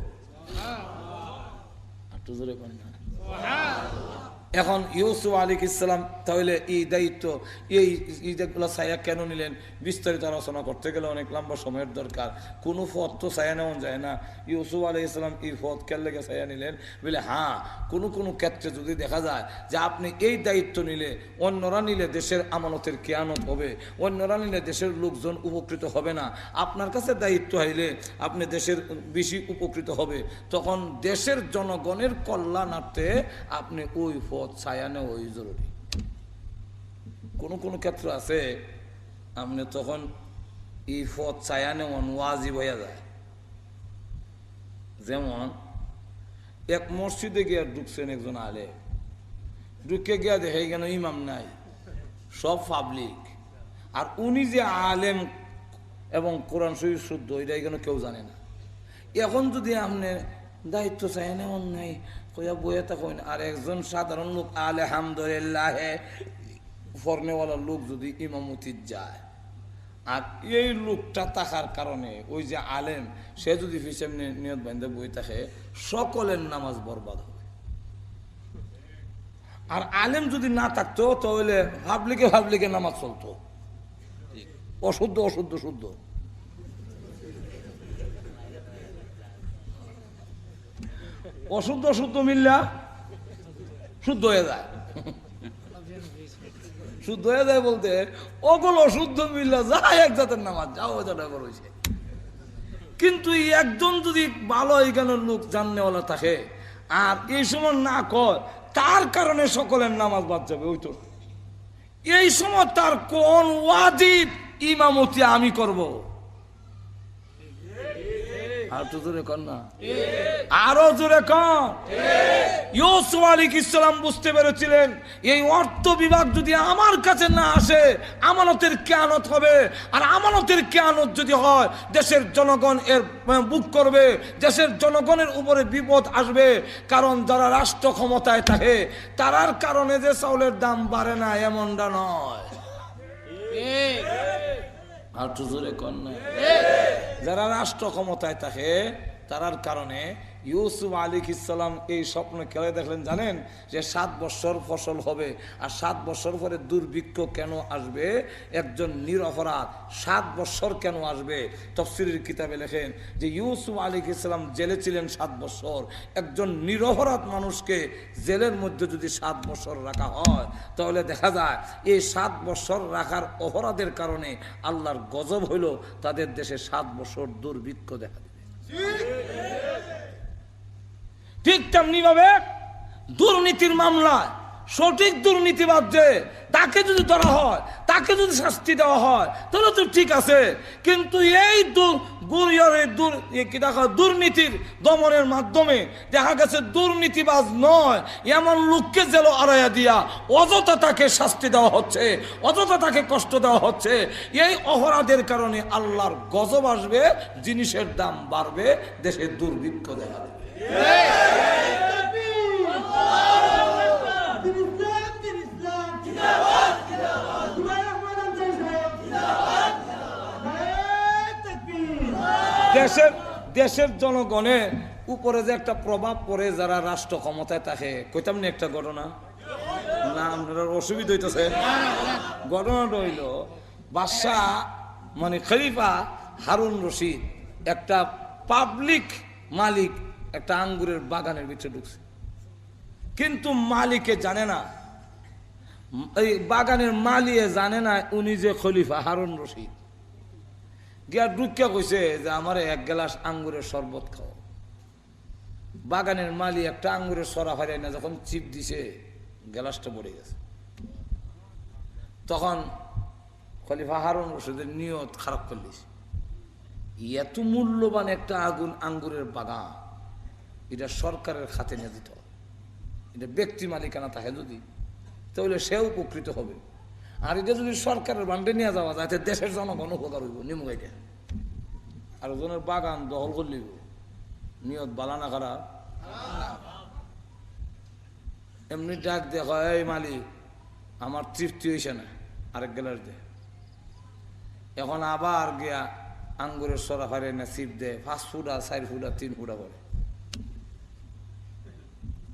এখন ইউসুফ আলাইহিস সালাম তাহলে এই দায়িত্ব, এই যেগুলো ছায়া কেন নিলেন, বিস্তারিত আলোচনা করতে গেলে অনেক লম্বা সময়ের দরকার। কোনো পথ তো ছায়া নেওয়া যায় না। ইউসুফ আলাইহিস সালাম এই পথ কেন লেগে ছায়া নিলেন বলে, হ্যাঁ কোনো ক্ষেত্রে যদি দেখা যায় যে আপনি এই দায়িত্ব নিলে অন্যরা নিলে দেশের আমানতের খেয়ানত হবে, অন্যরা নিলে দেশের লোকজন উপকৃত হবে না, আপনার কাছে দায়িত্ব হইলে আপনি দেশের বেশি উপকৃত হবে, তখন দেশের জনগণের কল্যাণার্থে আপনি ওই পথ ছায়া নেওয়া ওই জরুরি। কোনো ক্ষেত্র আছে আপনি তখন এই পথ ছায়া নেওয়া ওয়াজিব হয়ে যায়। যেমন এক মসজিদে গিয়া ঢুকছেন একজন আলে, ঢুকে গিয়া দেখে কেন ইমাম নাই, সব পাবলিক, আর উনি যে আলেম এবং কোরআন শরীফ শুদ্ধ এটা এখানে কেউ জানে না। এখন যদি আপনি দায়িত্ব চাই নেওয়ার নাই কইয়া বইয়া থাকেন, আর একজন সাধারণ লোক আলহামদুলিল্লাহ ফরনেওয়ালা লোক যদি ইমামতি যায়, আর এই লোকটা থাকার কারণে ওই যে আলেম সে যদি হিসেব নিয়ত বান্ধে বই থাকে, সকলের নামাজ বরবাদ হবে। আর আলেম যদি না থাকতো তাহলে ভাবলিকে নামাজ চলতো, অশুদ্ধ শুদ্ধ। অশুদ্ধ মিললা শুদ্ধ হয়ে যায়। শুদ্ধ হয়ে যায় বলতে ওগুলো শুদ্ধ মিল্লা যায় এক জাতের নামাজ যাও ওইটা করেছে। কিন্তু একজন যদি ভালো এইখানের লোক জাননেওয়ালা থাকে আর এই সময় না কয়, তার কারণে সকলের নামাজ বাদ যাবে। ওই তো এই সময় তার কোন ওয়াজিব ইমামতি আমি করব, আর তো জোরে কর না, আরো জোরে কর। ইউসুফ আলাইহিস সালাম বুঝতে পেরেছিলেন এই অর্থ বিভাগ যদি আমার কাছে না আসে আমানতের খেয়ানত হবে, আর আমানতের খেয়ানত যদি হয় দেশের জনগণ এর বুক করবে, দেশের জনগণের উপরে বিপদ আসবে। কারণ যারা রাষ্ট্র ক্ষমতায় থাকে তারার কারণে যে চাউলের দাম বাড়ে না এমনটা নয়, আর তো জোরে কর না। যারা রাষ্ট্র ক্ষমতায় থাকে তারার কারণে ইউসুফ আলাইহিস সালাম এই স্বপ্ন খেলে দেখলেন, জানেন যে 7 বছর ফসল হবে, আর 7 বছর পরে দুর্ভিক্ষ কেন আসবে, একজন নিরপরাধ 7 বছর কেন আসবে। তাফসীরের কিতাবে লেখেন যে ইউসুফ আলাইহিস সালাম জেলে ছিলেন 7 বছর, একজন নিরপরাধ মানুষকে জেলের মধ্যে যদি 7 বছর রাখা হয় তাহলে দেখা যায় এই 7 বছর রাখার অপরাধের কারণে আল্লাহর গজব হইল, তাদের দেশে 7 বছর দুর্ভিক্ষ দেখা দেবে। ঠিক তেমনি ভাবে দুর্নীতির মামলায় সঠিক দুর্নীতিবাদ যে তাকে যদি ধরা হয়, তাকে যদি শাস্তি দেওয়া হয় তাহলে তো ঠিক আছে। কিন্তু এই দুর্নীতির দমনের মাধ্যমে দেখা গেছে দুর্নীতিবাজ নয় এমন লোককে জেল আড়াইয়া দিয়া অযথা তাকে শাস্তি দেওয়া হচ্ছে, অযথা তাকে কষ্ট দেওয়া হচ্ছে। এই অপরাধের কারণে আল্লাহর গজব আসবে, জিনিসের দাম বাড়বে, দেশে দুর্ভিক্ষ দেখা দেবে। দেশের জনগণের উপরে যে একটা প্রভাব পড়ে যারা রাষ্ট্র ক্ষমতায় থাকে, কইতাম না একটা ঘটনা না, আপনার অসুবিধা হইতেছে। ঘটনাটা হইল বাদশাহ মানে খলিফা হারুন রশিদ একটা পাবলিক মালিক একটা আঙ্গুরের বাগানের ভিতরে ঢুকছে, কিন্তু মালিকে জানে না, এই বাগানের মালিয়ে জানে না উনি যে খলিফা হারুন রশিদ। গিয়া ঢুকিয়া কইছে যে আমার 1 গ্লাস আঙ্গুরের শরবত খাও। বাগানের মালি একটা আঙ্গুরের সরা ফারিয়ে না যখন চিপ দিছে গ্লাসটা পড়ে গেছে। তখন খলিফা হারুন রশিদের নিয়ত খারাপ করলিস, এত মূল্যবান একটা আঙ্গুরের বাগান এটা সরকারের খাতে নিয়ে দিত, এটা ব্যক্তি মালিকানা থাকে যদি তাহলে সেও উপকৃত হবে, আর এটা যদি সরকারের বান্ডে নিয়ে যাওয়া যায় দেশের জনগণ উপকার হইব। নিমুগাইটা আর ওজনের বাগান দখল করলিব, নিয়ত বালানা খারাপ। এমনি ডাক দেখা, এই মালিক আমার তৃপ্তি হয়েছে না, আরেক গ্লাস দে। এখন আবার গিয়া আঙ্গুরের সরা ফারে না চিপ দে, 5 ফুটা 4 ফুটা 3 ফুটা পরে।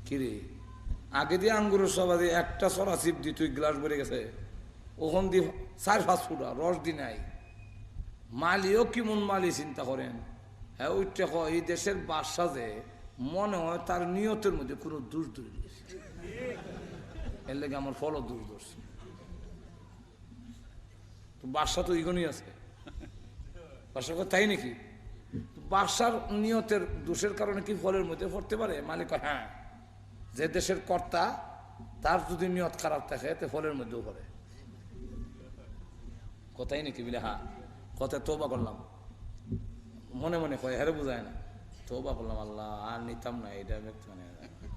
কিরে আগে দিয়ে আঙ্গুরের সরা দিয়ে একটা সরা চিপ দি তুই গ্লাস ভরে গেছে, ওখান দিয়ে 4-5 ফুটা রস দি নাই। মালিও কেমন মালি চিন্তা করেন, হ্যাঁ ওইটা এই দেশের বাদশা যে মনে হয় তার নিয়তের মধ্যে কোনো দোষ ধরে দিয়েছে, এর লেগে আমার ফলও দোষ ধরছে। তো বাদশা তো ইগনই আছে, বাদশা তাই নাকি? বাদশার নিয়তের দোষের কারণে কি ফলের মধ্যে পড়তে পারে? মালিক হ্যাঁ, যে দেশের কর্তা তার যদি নিয়ত খারাপ থাকে তো ফলের মধ্যেও পড়ে। কথাই নাকি বলে হ্যাঁ, কথায় তওবা করলাম, মনে মনে কয় হ্যাঁ বোঝায় না, তওবা করলাম, আল্লাহ আর নিতাম না এটা, মানে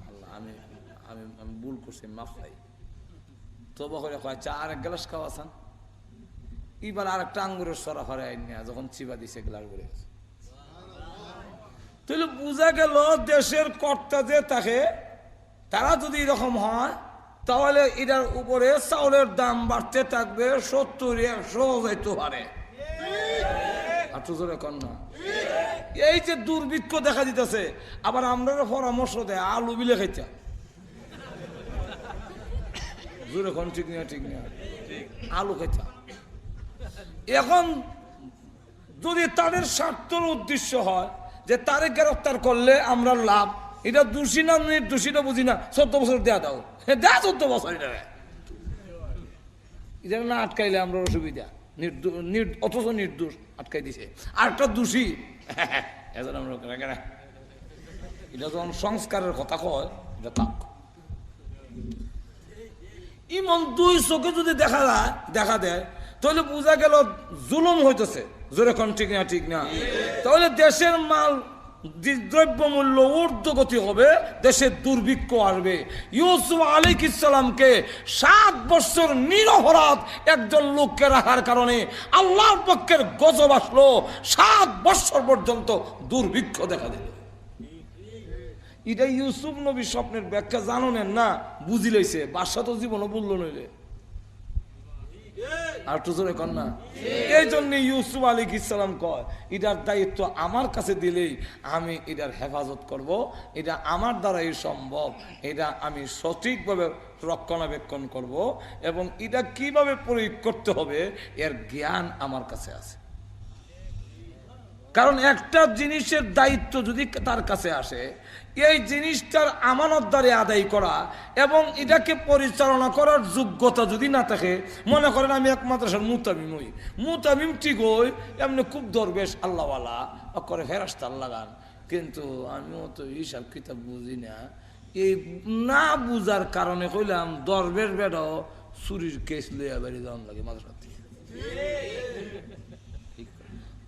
আল্লাহ আমি আমি আমি ভুল করছি, মাফ চাই। তওবা করে কয় চা আর 1 গ্লাস খাওয়া চান। এবার আর একটা আঙ্গুরের সরা ফারে আইনা যখন চিবা দিছে গ্লাস ভরে গেছে। তাহলে বোঝা গেল দেশের কর্তা যে থাকে তারা যদি এরকম হয় তাহলে এটার উপরে চাউলের দাম বাড়তে থাকবে, 70-100 যাইতে পারে। এই যে দুর্ভিক্ষ দেখা দিতেছে, আবার আমরা পরামর্শ দেয় আলু বিলে খাইতে, ঠিক না? ঠিক না, আলু খাইতে। এখন যদি তাদের স্বার্থের উদ্দেশ্য হয় যে তারে গ্রেফতার করলে আমরা লাভ, এটা দোষী না নির্দোষীটা বুঝি না, 14 বছর দেয়া দাও, দেয়া 14 বছর। এটা না আটকাইলে আমরা অসুবিধা, অথচ নির্দোষ আটকাই দিছে। আর একটা দোষী আমরা এটা যখন সংস্কারের কথা কয়, এটা থাক। ইমন দুই চোখে যদি দেখা দেয় তাহলে বোঝা গেল জুলুম হইতেছে। যেরকম ঠিক না, ঠিক না? তাহলে দেশের মাল দ্রব্যমূল্য ঊর্ধ্বগতি হবে, দেশের দুর্ভিক্ষ আসবে। ইউসুফ আলাইহিস সালামকে 7 বছর নিরপরাধ একজন লোককে রাখার কারণে আল্লাহর পক্ষের গজব আসলো। 7 বছর পর্যন্ত দুর্ভিক্ষ দেখা দিল। এটা ইউসুফ নবীর স্বপ্নের ব্যাখ্যা জানেন না, বুঝি লইছে। বাদশা তো জীবনও বলল নইলে আর তো জোরে কর না। এই জন্য ইউসুফ আলাইহিস সালাম কয়, এটার দায়িত্ব আমার কাছে দিলেই আমি এটার হেফাজত করব, এটা আমার দ্বারাই সম্ভব, এটা আমি সঠিকভাবে রক্ষণাবেক্ষণ করব, এবং এটা কিভাবে প্রয়োগ করতে হবে এর জ্ঞান আমার কাছে আছে। কারণ একটা জিনিসের দায়িত্ব যদি তার কাছে আসে, এই জিনিসটার আমানতদারি আদায় করা এবং এটাকে পরিচালনা করার যোগ্যতা যদি না থাকে, মনে করেন আমি এক মাদ্রাসার মুতামিম হই, মুতামিম ঠিক হই, এমনি খুব দরবেশ আল্লাহওয়ালা করে ফেরেশতা লাগান, কিন্তু আমিও তো হিসাব কিতাব বুঝি না। এই না বুঝার কারণে কইলাম দরবেশ বেড়াও চুরির কেস লইয়া বেরিয়ে যাওয়ান লাগে মাদ্রাসা থেকে।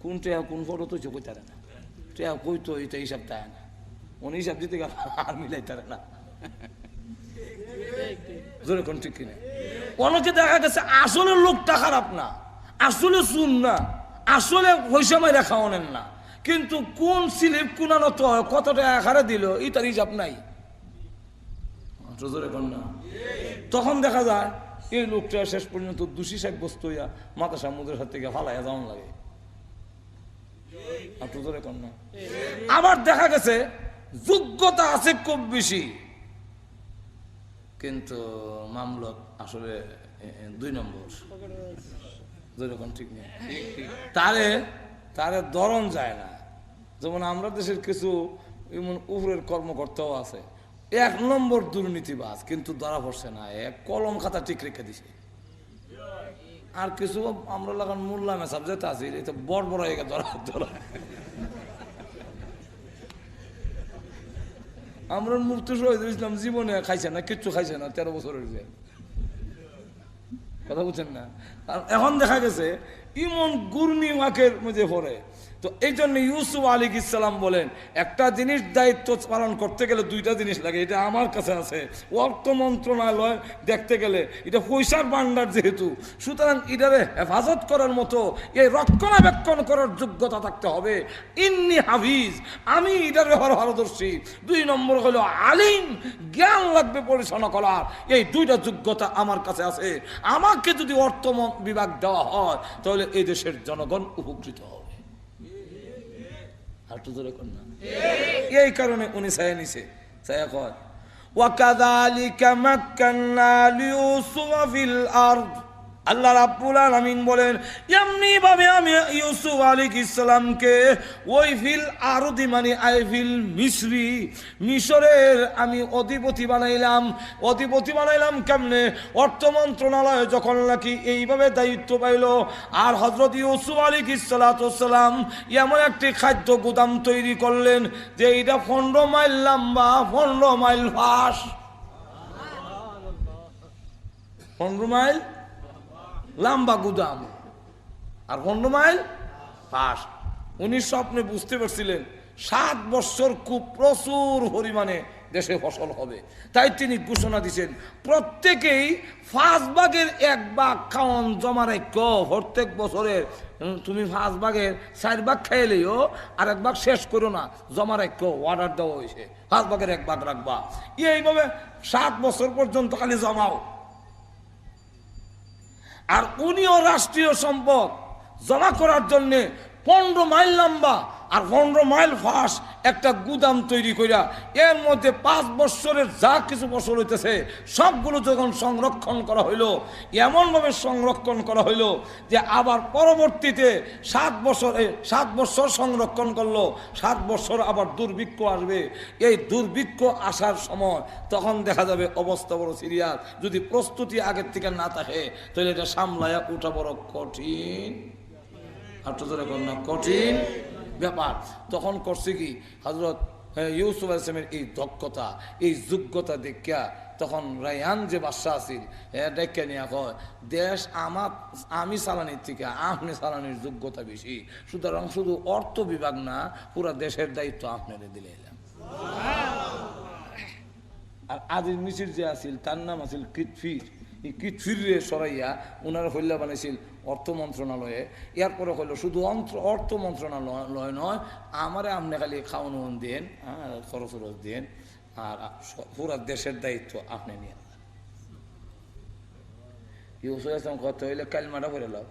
কোনটা কোন ফটো তো কইতে না, টেয়া কইতো এটা হিসাব তাই না, উনি হিসাব দিতে গেল আর মিলাইতে না। জোরে কোন ঠিক কিনা? অনেকে দেখা গেছে আসলে লোকটা খারাপ না, আসলে শুন না, আসলে পয়সা মাইরা খাওয়ানেন না, কিন্তু কোন স্লিপ কোনানো তো কত টাকা হারে দিল এটার হিসাব নাই। জোরে কোন না? তখন দেখা যায় এই লোকটা শেষ পর্যন্ত দোষী সাব্যস্ত হইয়া মাদ্রাসা মুদের হাত থেকে ফালাইয়া যাওয়ান লাগে। আবার দেখা গেছে যোগ্যতা আছে খুব বেশি, কিন্তু মামলত আসলে 2 নম্বর। যেরকম ঠিক নেই, তারে ধরন যায় না। যেমন আমরা দেশের কিছু এমন উপরের কর্মকর্তাও আছে 1 নম্বর দুর্নীতিবাজ, কিন্তু ধরা পড়ছে না, কলম খাতা ঠিক রেখে দিছে। আর কিছু আমরা লাগান মোল্লা মেসাব যেতে আছি, এটা বড় বড় হয়ে গেছে ধরা। আমরা মুফতি শহীদুল ইসলাম জীবনে খাইছে না, কিচ্ছু খাইছে না, 13 বছরের যে কথা বুঝছেন না। আর এখন দেখা গেছে ইমন গুরনি ওয়াকের মধ্যে পড়ে। তো এই জন্য ইউসুফ আলাইহিস সালাম বলেন, একটা জিনিস দায়িত্ব পালন করতে গেলে 2টা জিনিস লাগে, এটা আমার কাছে আছে। অর্থ মন্ত্রণালয় দেখতে গেলে এটা পয়সার ভান্ডার যেহেতু, সুতরাং এটারে হেফাজত করার মতো এই রক্ষণাবেক্ষণ করার যোগ্যতা থাকতে হবে। ইন্নি হাফিজ, আমি এটার ব্যাপারে পারদর্শী। 2 নম্বর হলো আলিম, জ্ঞান লাগবে পরিচালনা করার। এই 2টা যোগ্যতা আমার কাছে আছে। আমাকে যদি অর্থ বিভাগ দেওয়া হয় তাহলে এই দেশের জনগণ উপকৃত হবে। এই কারণে উনি ছায়া নিছে, ছায়া কয় ওয়াকাযালিকা মাক্কান্না লিইউসুফা ফিল আরদ। আল্লাহ রাব্বুল আলামিন বলেন, এমনি ভাবে আমি ইউসুফ আলাইহিস সালামকে ওই ফিল আরদি মানে ফিল মিসরি, মিশরের আমি অধিপতি বানাইলাম। অধিপতি বানাইলাম কেমনে? অর্থ মন্ত্রণালয় যখন নাকি এইভাবে দায়িত্ব পাইল, আর হযরত ইউসুফ আলাইহিস সালাম এমন একটি খাদ্য গুদাম তৈরি করলেন যে এটা 15 মাইল লম্বা, 15 মাইল ফাঁস। 15 মাইল লম্বা গুদাম আর 15 মাইল ফাঁস। উনি স্বপ্নে বুঝতে পারছিলেন 7 বছর খুব প্রচুর পরিমাণে দেশে ফসল হবে। তাই তিনি ঘোষণা দিচ্ছেন, প্রত্যেকেই 5 ভাগের 1 ভাগ খাওয়ান জমা রাখো। প্রত্যেক বছরের তুমি 5 ভাগের 4 ভাগ খাইলেও আর 1 ভাগ শেষ করো না, জমা রাখো। অর্ডার দেওয়া হয়েছে 5 ভাগের 1 ভাগ রাখবা। এইভাবে 7 বছর পর্যন্ত খালি জমাও। আর উনিও রাষ্ট্রীয় সম্পদ জমা করার জন্য 15 মাইল লম্বা আর 15 মাইল ফাঁস একটা গুদাম তৈরি করিয়া এর মধ্যে 5 বছরের যা কিছু ফসল হইতেছে সবগুলো যখন সংরক্ষণ করা হইলো, এমনভাবে সংরক্ষণ করা হইলো যে আবার পরবর্তীতে 7 বছর সংরক্ষণ করলো, 7 বছর আবার দুর্ভিক্ষ আসবে। এই দুর্ভিক্ষ আসার সময় তখন দেখা যাবে অবস্থা বড় সিরিয়াস। যদি প্রস্তুতি আগের থেকে না থাকে তাহলে এটা সামলায়া ওঠা বড় কঠিন। আর তো না কঠিন ব্যাপার। তখন করছে কি হযরত ইউসুফ আলাইহিস সালামের এই দক্ষতা, এই যোগ্যতা দেখিয়া তখন রায়হান যে বাদশা আছিল ডেকে নিয়ে কয়, দেশ আমি চালানির থেকে আপনি চালানির যোগ্যতা বেশি, সুতরাং শুধু অর্থ বিভাগ না পুরা দেশের দায়িত্ব আপনারে দিলে এলাম। আর আজিজ মিসির যে আছিল তার নাম আছিল কিতফির। এই কিতফিরে সরাইয়া ওনারা হইলা বানাইছিল অর্থ মন্ত্রণালয়ে। এরপরে হইলো শুধু অর্থ মন্ত্রণালয় নয়, আমারে আপনি খালি খাওয়ানো দেন, খরচ দেন, আর পুরা দেশের দায়িত্ব আপনি নিয়ে। ইউসুফ আসলাম কত হইলে কালমাটা করে লাও,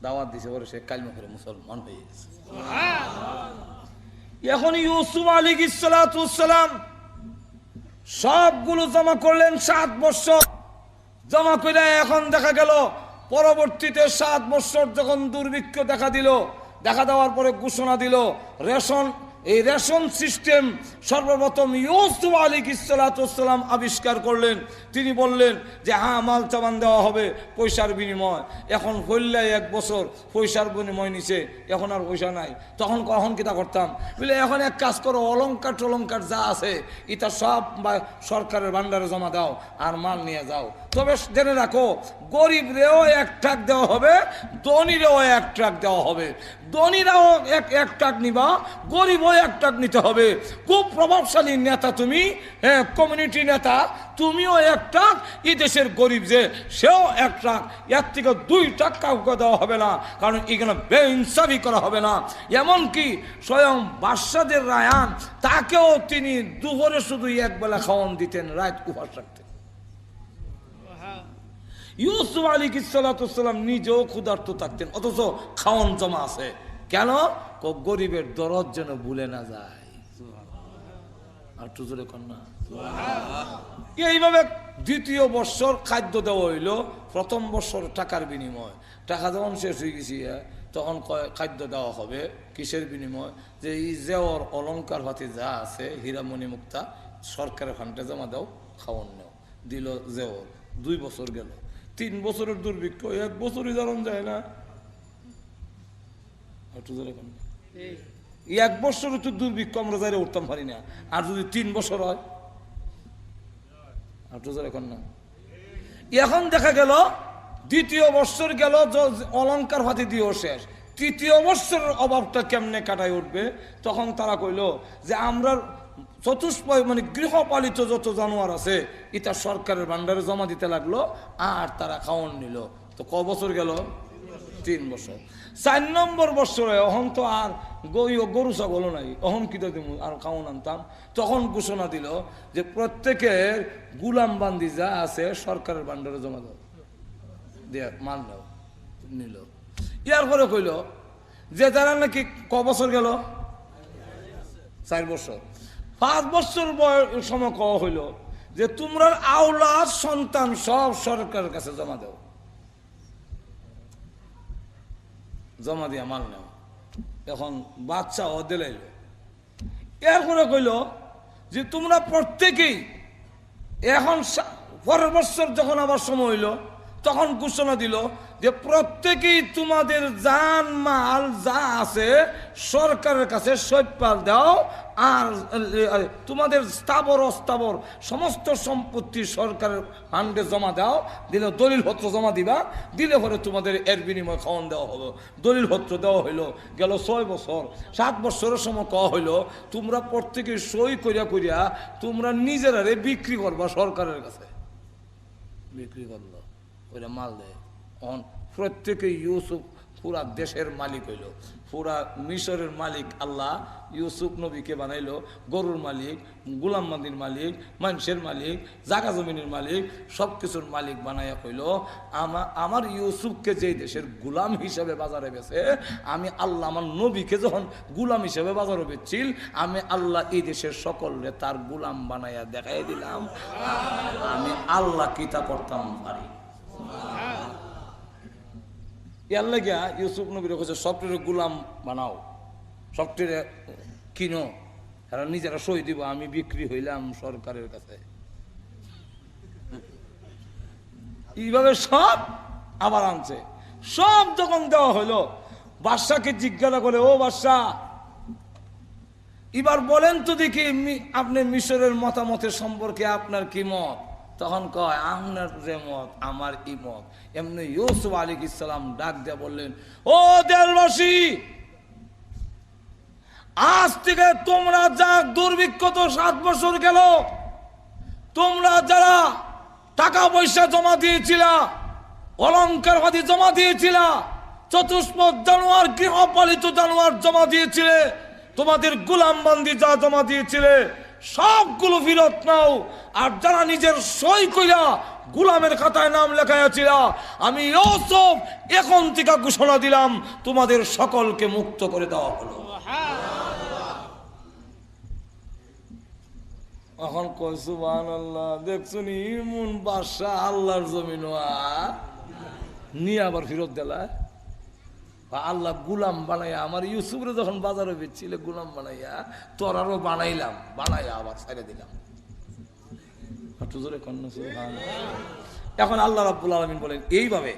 দাওয়াত দিছে পরে সে কালমা করে মুসলমান হয়ে গেছে। এখন ইউসুফ আলাইহিস সালাম সবগুলো জমা করলেন 7 বছর জমা করে। এখন দেখা গেল পরবর্তীতে 7 বছর যখন দুর্ভিক্ষ দেখা দেওয়ার পরে ঘোষণা দিল এই রেশন সিস্টেম সর্বপ্রথম ইউসুফ আলাইহিস সালাম আবিষ্কার করলেন। তিনি বললেন যে হ্যাঁ, মাল চাবান দেওয়া হবে পয়সার বিনিময়। এখন হইলে 1 বছর পয়সার বিনিময় নিছে, এখন আর পয়সা নাই। তখন কিতা করতাম বলে, এখন এক কাজ করো, অলঙ্কার যা আছে এটা সব সরকারের ভান্ডারে জমা দাও আর মাল নিয়ে যাও। তবে জেনে রাখো, গরিবরেও 1 ট্রাক দেওয়া হবে, ধনীরেও 1 ট্রাক দেওয়া হবে। ধনীরাও এক ট্রাক নিবা, গরিবও 1 ট্রাক নিতে হবে। খুব প্রভাবশালী নেতা তুমি, কমিউনিটি নেতা, তুমিও 1 ট্রাক, এই দেশের গরিব যে সেও 1 ট্রাক, এর থেকে 2 ট্রাক কাউকে দেওয়া হবে না, কারণ এখানে বেইনসাফি করা হবে না। এমনকি স্বয়ং বাদশাদের রায়হান, তাকেও তিনি দুপুরে শুধু 1 বেলা খাওয়ান দিতেন, রাত উপবাস রাখতেন। ইউসুফ আলাইহিস সালাম নিজেও ক্ষুধার্ত থাকতেন, অথচ খাওয়ান জমা আছে। কেন? গরিবের দরদ যেন ভুলে না যায়। আর তো জোরে কন্যা। এইভাবে 2য় বৎসর খাদ্য দেওয়া হইল। প্রথম বৎসর টাকার বিনিময়, টাকা যখন শেষ হয়ে গেছি তখন খাদ্য দেওয়া হবে। কিসের বিনিময়? যে এই জেওর অলঙ্কার হাতে যা আছে, হীরামণি মুক্তা, সরকারের ফান্ডে জমা দাও, খাওয়ান নেও। দিল জেওর। 2 বছর গেল। 3 বছরের দুর্ভিক্ষ, 1 বছরই জানান যায় না। 1 বছর তো দুর্ভিক্ষ আমরা যাই উঠতাম পারি না, আর যদি 3 বছর হয়, এখন না। এখন দেখা গেল 2য় বৎসর গেল, অলঙ্কার হাতে দিয়েও শেষ। 3য় বৎসরের অভাবটা কেমনে কাটায় উঠবে? তখন তারা কইল যে আমরা মানে গৃহপালিত যত জানোয়ার আছে এটা সরকারের ভান্ডারে জমা দিতে লাগলো, আর তারা খাওয়ান নিল। তো ক বছর গেল? 3 বছর। 4 নম্বর বছরে অহন তো আর গরু ছাগলও নাই, অহন কিতা দিব আর খাওয়ান আনতাম। তখন ঘোষণা দিল যে প্রত্যেকের গুলাম বান্দি যা আছে সরকারের ভান্ডারে জমা দাও, দিয়ে মাল দাও, নিল। ইয়ার পরে কইল যে তারা নাকি ক বছর গেল? 4 বছর। 5 বছর সময় কওয়া হইল যে তোমরা আওলাদ সন্তান সব সরকারের কাছে জমা দাও, জমা দিয়া মাল নেও। এখন বাচ্চা ও দিলাইল। এরপরে কইল যে তোমরা প্রত্যেকেই, এখন পরের বছর যখন আবার সময় হইল তখন ঘোষণা দিল যে প্রত্যেকেই তোমাদের জান মাল যা আছে সরকারের কাছে সৈপাল দাও, আর তোমাদের স্থাবর অস্থাবর সমস্ত সম্পত্তি সরকারের ফান্ডে জমা দাও। দিলে দলিলপত্র জমা দিবা, দিলে পরে তোমাদের এর বিনিময় খাওয়ান দেওয়া হবে। দলিলপত্র দেওয়া হইলো। গেল 6 বছর। 7 বছরের সময় কওয়া হইলো তোমরা প্রত্যেকে সই করিয়া তোমরা নিজেরারে বিক্রি করবা সরকারের কাছে। বিক্রি করলো, ওইটা মাল দেয়। প্রত্যেকে ইউসুফ পুরা দেশের মালিক হইল, পুরা মিশরের মালিক আল্লাহ ইউসুফ নবীকে বানাইলো গরুর মালিক, গোলাম মান্দির মালিক, মানুষের মালিক, জাগা জমিনের মালিক, সব কিছুর মালিক বানাইয়া কইল আমার ইউসুফকে যেই দেশের গুলাম হিসেবে বাজারে বেছে, আমি আল্লাহ আমার নবীকে যখন গুলাম হিসেবে বাজারে বেচছিল, আমি আল্লাহ এই দেশের সকলরে তার গুলাম বানাইয়া দেখাই দিলাম আমি আল্লাহ কিতা করতাম পারি। আল্লাহ গিয়া ইউসুফ নবীর কাছে সফটওয়্যার গুলাম বানাও, সফটওয়্যার কিনো, এরা নিজেরা সই দিব, আমি বিক্রি হইলাম সরকারের কাছে। এইভাবে সব আবার আনছে, সব যখন দেওয়া হইলো বাদশাকে জিজ্ঞাসা করে, ও বাদশা এবার বলেন তো দেখি আপনি মিশরের মতামতের সম্পর্কে আপনার কি মত? তখন কয় আপনার যে মত আমার ই মত। এমনি ইউসুফ আলাইহিস সালাম ডাক দিয়ে বললেন, ও দেশবাসী, আজ থেকে তোমরা যা দুর্ভিক্ষ তো 7 বছর গেল, তোমরা যারা টাকা পয়সা জমা দিয়েছিলা, অলংকার আদি জমা দিয়েছিলা, চতুষ্পদ জানোয়ার গৃহপালিত জানোয়ার জমা দিয়েছিলে, তোমাদের গোলাম বান্দি যা জমা দিয়েছিলে সবগুলো ফেরত নাও। আর যারা নিজের সই কইরা গোলামের খাতায় নাম লেখাইয়াছিল, আমি ইউসুফ এখন থেকে ঘোষণা দিলাম তোমাদের সকলকে মুক্ত করে দেওয়া হলো। এখন কই সুবহানাল্লাহ, দেখছুন ইমন বাদশা আল্লাহর জমিন নিয়ে আবার ফেরত দিলা। আল্লাহ গুলাম বানাইয়া আমার ইউসুফরে যখন বাজারে বেচছিলে গুলাম বানাইয়া তোরারও বানাইলাম, বানাইয়া আবার ছেড়ে দিলাম। এখন আল্লাহ রাব্বুল আলামিন বলেন এইভাবে,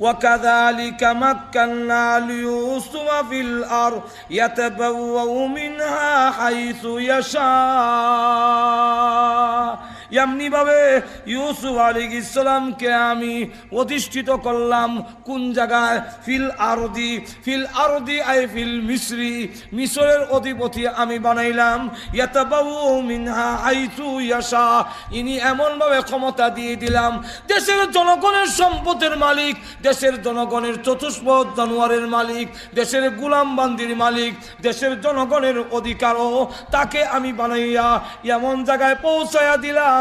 وَكَذَلِكَ مَكَّنَّا لِيُوسُفَ فِي الْأَرْضِ يَتَبَوَّأُ مِنْهَا حَيْثُ يَشَاءُ। এমনি ভাবে ইউসুফ আলাইহিস সালামকে আমি অধিষ্ঠিত করলাম কোন জায়গায়? ফিল আরদি আই ফিল মিসরি, মিশরের অধিপতি আমি বানাইলাম। ইয়াতাবাউ মিনহা হাইসু ইয়াশা, ইনি এমন ভাবে ক্ষমতা দিয়ে দিলাম, দেশের জনগণের সম্পদের মালিক, দেশের জনগণের চতুষ্পদ জানোয়ারের মালিক, দেশের গোলাম বান্দির মালিক, দেশের জনগণের অধিকারও তাকে আমি বানাইয়া এমন জায়গায় পৌঁছাইয়া দিলাম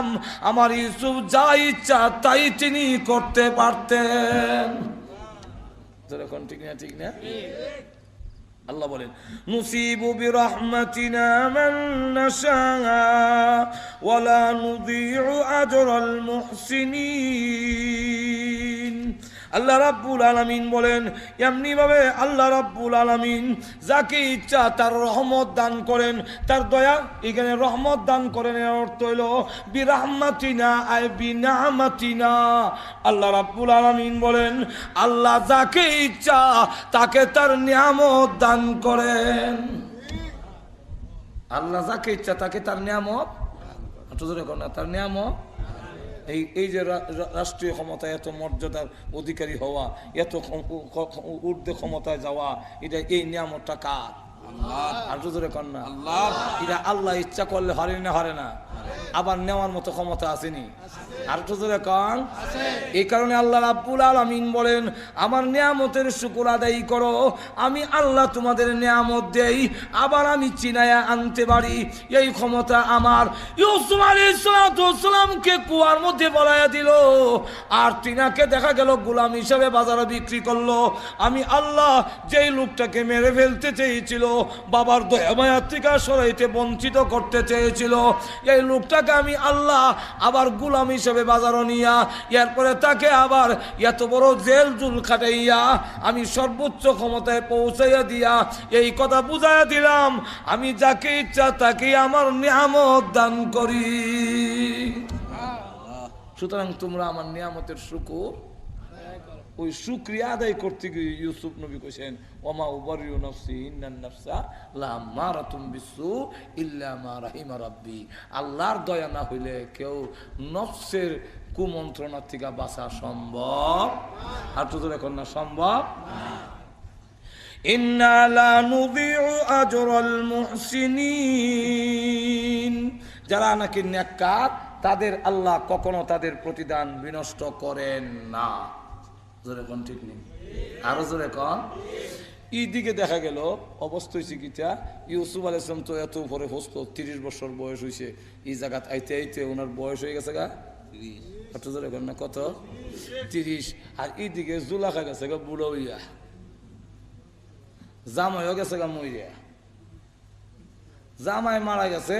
আমার ইউসুফ যা ইচ্ছা তাই তিনি করতে পারতেন। ঠিক না? আল্লাহ বলেন, নুসিবু বিরহমাতিনা মান নাশা ওয়া লা নুযিউ আজরাল মুহসিনিন। আল্লাহ রাব্বুল আলামিন বলেন, এমনি ভাবে আল্লাহ রাব্বুল আলামিন যাকে ইচ্ছা তার রহমত দান করেন, তার দয়া। এখানে রহমত দান করেন এর অর্থ হইল বিরহমাতিনা আই বিনামাতিনা। আল্লাহ রাব্বুল আলামিন বলেন, আল্লাহ যাকে ইচ্ছা তাকে তার নিয়ামত দান করেন। আল্লাহ যাকে ইচ্ছা তাকে তার নিয়ামত, তার নিয়ামত। এই যে রাষ্ট্রীয় ক্ষমতায় এত মর্যাদার অধিকারী হওয়া, এত ঊর্ধ্বে ক্ষমতায় যাওয়া, এটা এই নিয়ামতটা কার? আল্লাহ ইচ্ছা করলে হরে না, আবার নেওয়ার মতো ক্ষমতা আসেনি। আর তো জোরে কন। এই কারণে আল্লাহ রাব্বুল আলামিন বলেন, আমার নিয়ামতের শুকর আদায় করো, আমি আল্লাহ তোমাদের নিয়ামত দেই, আবার আমি চিনায়া আনতে পারি, এই ক্ষমতা আমার। ইউসুফ আলাইহিস সালামকে কুয়ার মধ্যে বলাইয়া দিল, আর তিনাকে দেখা গেল গোলাম হিসাবে বাজারে বিক্রি করলো। আমি আল্লাহ যেই লোকটাকে মেরে ফেলতে চেয়েছিল, বাবার দয়া মায়া থেকে সরাইতে বঞ্চিত করতে চেয়েছিল, এই লোকটাকে আমি আল্লাহ আবার গোলাম হিসেবে বাজারও নিয়া, এরপরে তাকে আবার এত বড় জেল জুল খাটাইয়া আমি সর্বোচ্চ ক্ষমতায় পৌঁছাইয়া দিয়া এই কথা বুঝাইয়া দিলাম, আমি যাকে ইচ্ছা তাকে আমার নিয়ামত দান করি। সুতরাং তোমরা আমার নিয়ামতের শুকর, ওই শুকরিয়া আদায় করতে গিয়ে ইউসুফ নবী কইছেন, ওমা উবারিউ নাফসি ইন্নান নাফসা লামারাতুম বিসু ইল্লা মা রাহিমা রাব্বি। আল্লাহর দয়া না হইলে কেউ নফসের কুমন্ত্রণা থেকে বাঁচা সম্ভব। আর তো এখন না সম্ভব। ইন্না লা নুযিউ আজরাল মুহসিনিন, যারা নাকি নেককার তাদের আল্লাহ কখনো তাদের প্রতিদান বিনষ্ট করেন না। জোরে কোন ঠিক নেই, আরো জোরে কন। এইদিকে দেখা গেল অবস্থা হয়েছে কিটা, ইউসুফ আলাইহিস সালাম তো এত উপরে হস্ত, 30 বছর বয়স হয়েছে, এই জায়গাত আইতে আইতে ওনার বয়স হয়ে গেছে গা 30 না কত 30, আর এইদিকে জুলাখা গেছে গা বুড়ো হইয়া, জামাইও গেছে গা মইয়া, জামাই মারা গেছে,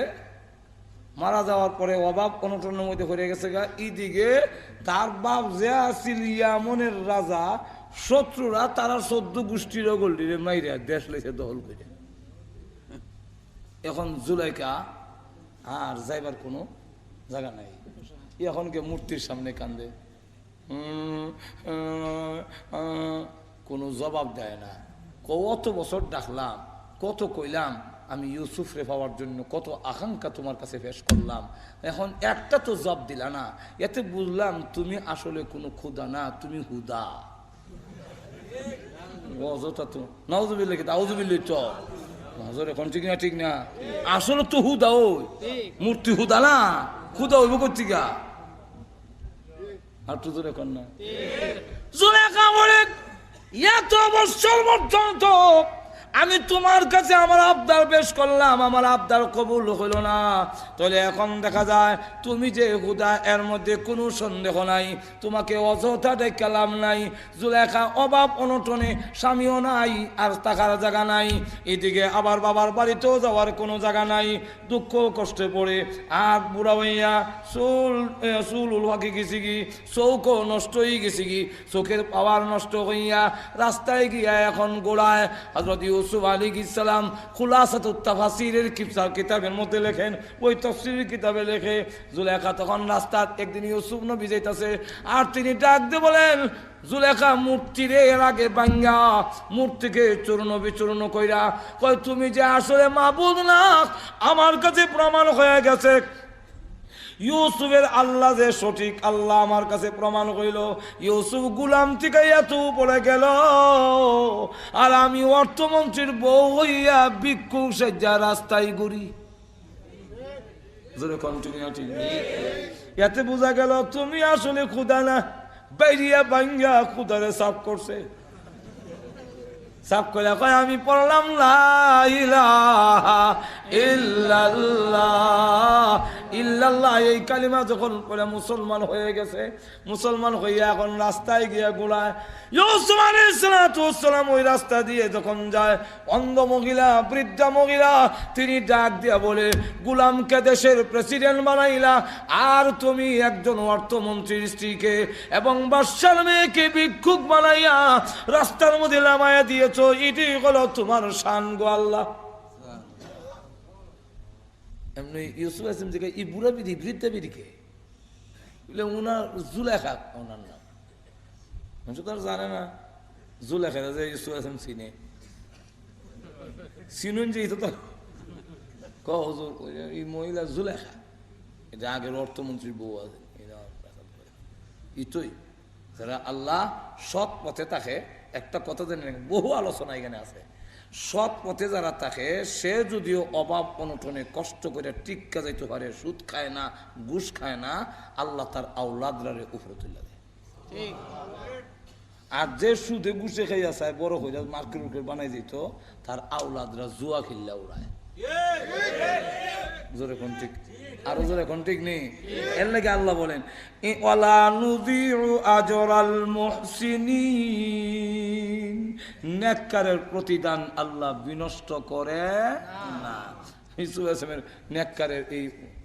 মারা যাওয়ার পরে অভাব অনটনের মধ্যে হয়ে গেছে গা। এইদিকে তার বাপ যে আছিল ইয়ামনের রাজা, শত্রুরা তারা 14 গোষ্ঠীর গোল্ডিরে মাইরা দেশ লেছে দখল করে। এখন জুলাইকা আর যাইবার কোনো জায়গা নাই, এখন কে মূর্তির সামনে কান্দে, কোনো জবাব দেয় না। কত বছর ডাকলাম, কত কইলাম, আমি ইউসুফ রে পাওয়ার জন্য কত আকাঙ্ক্ষা তোমার কাছে পেশ করলাম, এখন একটা তো জবাব দিলা না। এতে বুঝলাম তুমি আসলে কোনো খুদা না, তুমি হুদা। অযথা তো নাউজুবিল্লাহ, কি তাউজুবিল্লাহ তো নজর এখন ঠিক না, ঠিক না, আসলে তো হুদা, ওই মূর্তি হুদা না, খুদা হইব কর্তিকা আর তো এখন না। জুলেখা বলে এত বছর পর্যন্ত আমি তোমার কাছে আমার আবদার পেশ করলাম, আমার আবদার কবুল হইল না, তাহলে এখন দেখা যায় তুমি যে হুদা এর মধ্যে কোনো সন্দেহ নাই, তোমাকে অযথা দেখালাম নাই। জুলেখা অভাব অনটনে, স্বামীও নাই আর থাকার জায়গা নাই, এদিকে আবার বাবার বাড়িতেও যাওয়ার কোনো জায়গা নাই, দুঃখ কষ্টে পড়ে আর বুড়া হইয়া চুল উলহাকে গেছি কি, চৌকো নষ্ট হয়ে গেছি কি, চোখের পাওয়ার নষ্ট হইয়া রাস্তায় গিয়া এখন গোড়ায় হযরত ইউসুফ আলাইহিস সালাম খুলাসাতুত তাফসীরের কিতাবের মধ্যে লেখেন, ওই তাফসীরের কিতাবে লেখে, জুলেখা তখন রাস্তার একদিন ইউসুফ নবী যাইতাছে, আর তিনি ডাক দিয়ে বলেন, জুলেখা মূর্তিরে এর আগে ভাঙ্গা মূর্তিকে চূর্ণ বিচূর্ণ কইরা কয়, তুমি যে আসলে মাবুদ না আমার কাছে প্রমাণ হয়ে গেছে। ইউসুফের আল্লাহ যে সঠিক আল্লাহ আমার কাছে প্রমাণ হইল। ইউসুফ গুলাম থেকে এত পড়ে গেল, আর আমি অর্থমন্ত্রীর বউ হইয়া ভিক্ষুক সেজা রাস্তায় ঘুরি। এতে বোঝা গেল তুমি আসলে খুদা না, বাইরিয়া ভাঙ্গা খুদারে সাফ করছে। সাফ করে কয়, আমি পড়লাম লা ইলাহা ইল্লাল্লাহ ইল্লাল্লাহ, এই কালিমা যখন পড়ে মুসলমান হয়ে গেছে, মুসলমান হইয়া এখন রাস্তায় গিয়া গোলায়। ইউসুফ আলাইহিস সালাম ওই রাস্তা দিয়ে যখন যায়, অন্ধ মহিলা, বৃদ্ধা মহিলা, তিনি ডাক দিয়া বলে, গুলামকে দেশের প্রেসিডেন্ট বানাইলা, আর তুমি একজন অর্থমন্ত্রীর স্ত্রীকে এবং বাদশার মেয়েকে ভিক্ষুক বানাইয়া রাস্তার মধ্যে নামায়া দিয়েছো, এটি হলো তোমার শান গো আল্লাহ। এমনি ইউসুফ আসলাম থেকে এই বুড়া বিধি, বৃদ্ধা বিধিকে উনার জুলেখা, ওনার নাম মানুষ তো আর জানে না জুলেখা যে ইউসুফ আসলাম চিনে, চিনুন যে তো হুজুর এই মহিলা জুলেখা, এটা আগের অর্থমন্ত্রীর বউ আছে। ইতই যারা আল্লাহ সৎ পথে থাকে, একটা কথা জানেন, বহু আলোচনা এখানে আছে, সৎ পথে যারা থাকে, সে যদিও অভাব অনটনে কষ্ট করে টিক্কা যাইতে পারে, সুদ খায় না, ঘুষ খায় না, আল্লাহ তার আওলাদরে উপরে তুলে দেয়। আর যে সুদে ঘুষে খাইয়া চায় বড় হয়ে যায়, মার্কেট বানাই দিত, তার আওলাদরা জুয়া খেললে উড়ায়। জোরে কোন ঠিক, আরো জোরে কোন ঠিক নেই। এর লাগে আল্লাহ বলেন, ওয়ালা নুযিউ আজরাল মুহসিনিন, নেককারের প্রতিদান আল্লাহ বিনষ্ট করে না। ইউসুফ আসলামের নেককারের এই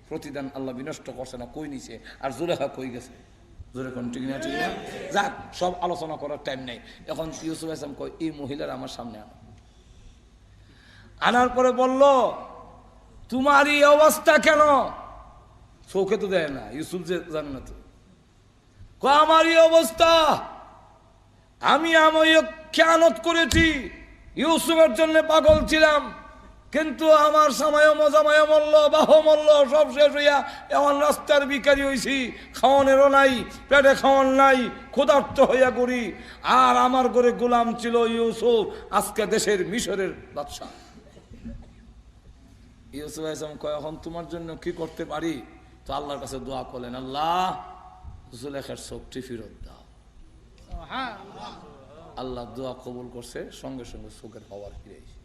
প্রতিদান আল্লাহ বিনষ্ট করছে না, কই নিছে, আর জুলেখা কই গেছে, জোরে কোন ঠিক না, ঠিক না। যাক, সব আলোচনা করার টাইম নেই এখন। ইউসুফ আসলাম কই, এই মহিলার আমার সামনে আনো। আনার পরে বলল, তোমার এই অবস্থা কেন? চোখে তো দেয় না, ইউসুফ যে জানে না তো। আমার এই অবস্থা, আমি খেয়ানত করেছি, ইউসুফের জন্য পাগল ছিলাম, কিন্তু আমার সময় মজামায় মল্ল, বাহ মল্ল, সব শেষ হইয়া এমন রাস্তার ভিখারি হইছি, খাওয়ানেরও নাই, পেটে খাওয়ান নাই, ক্ষুধার্ত হইয়া করি। আর আমার ঘরে গোলাম ছিল ইউসুফ, আজকে দেশের মিশরের বাদশা। ইউসুফ আলাইহিস সালাম কয়, এখন তোমার জন্য কি করতে পারি? তো আল্লাহর কাছে দোয়া করলেন, আল্লাহ জুলেখার চোখটি ফেরত দাও। আল্লাহ দোয়া কবুল করছে, সঙ্গে সঙ্গে চোখের পাওয়ার ফিরে এসে।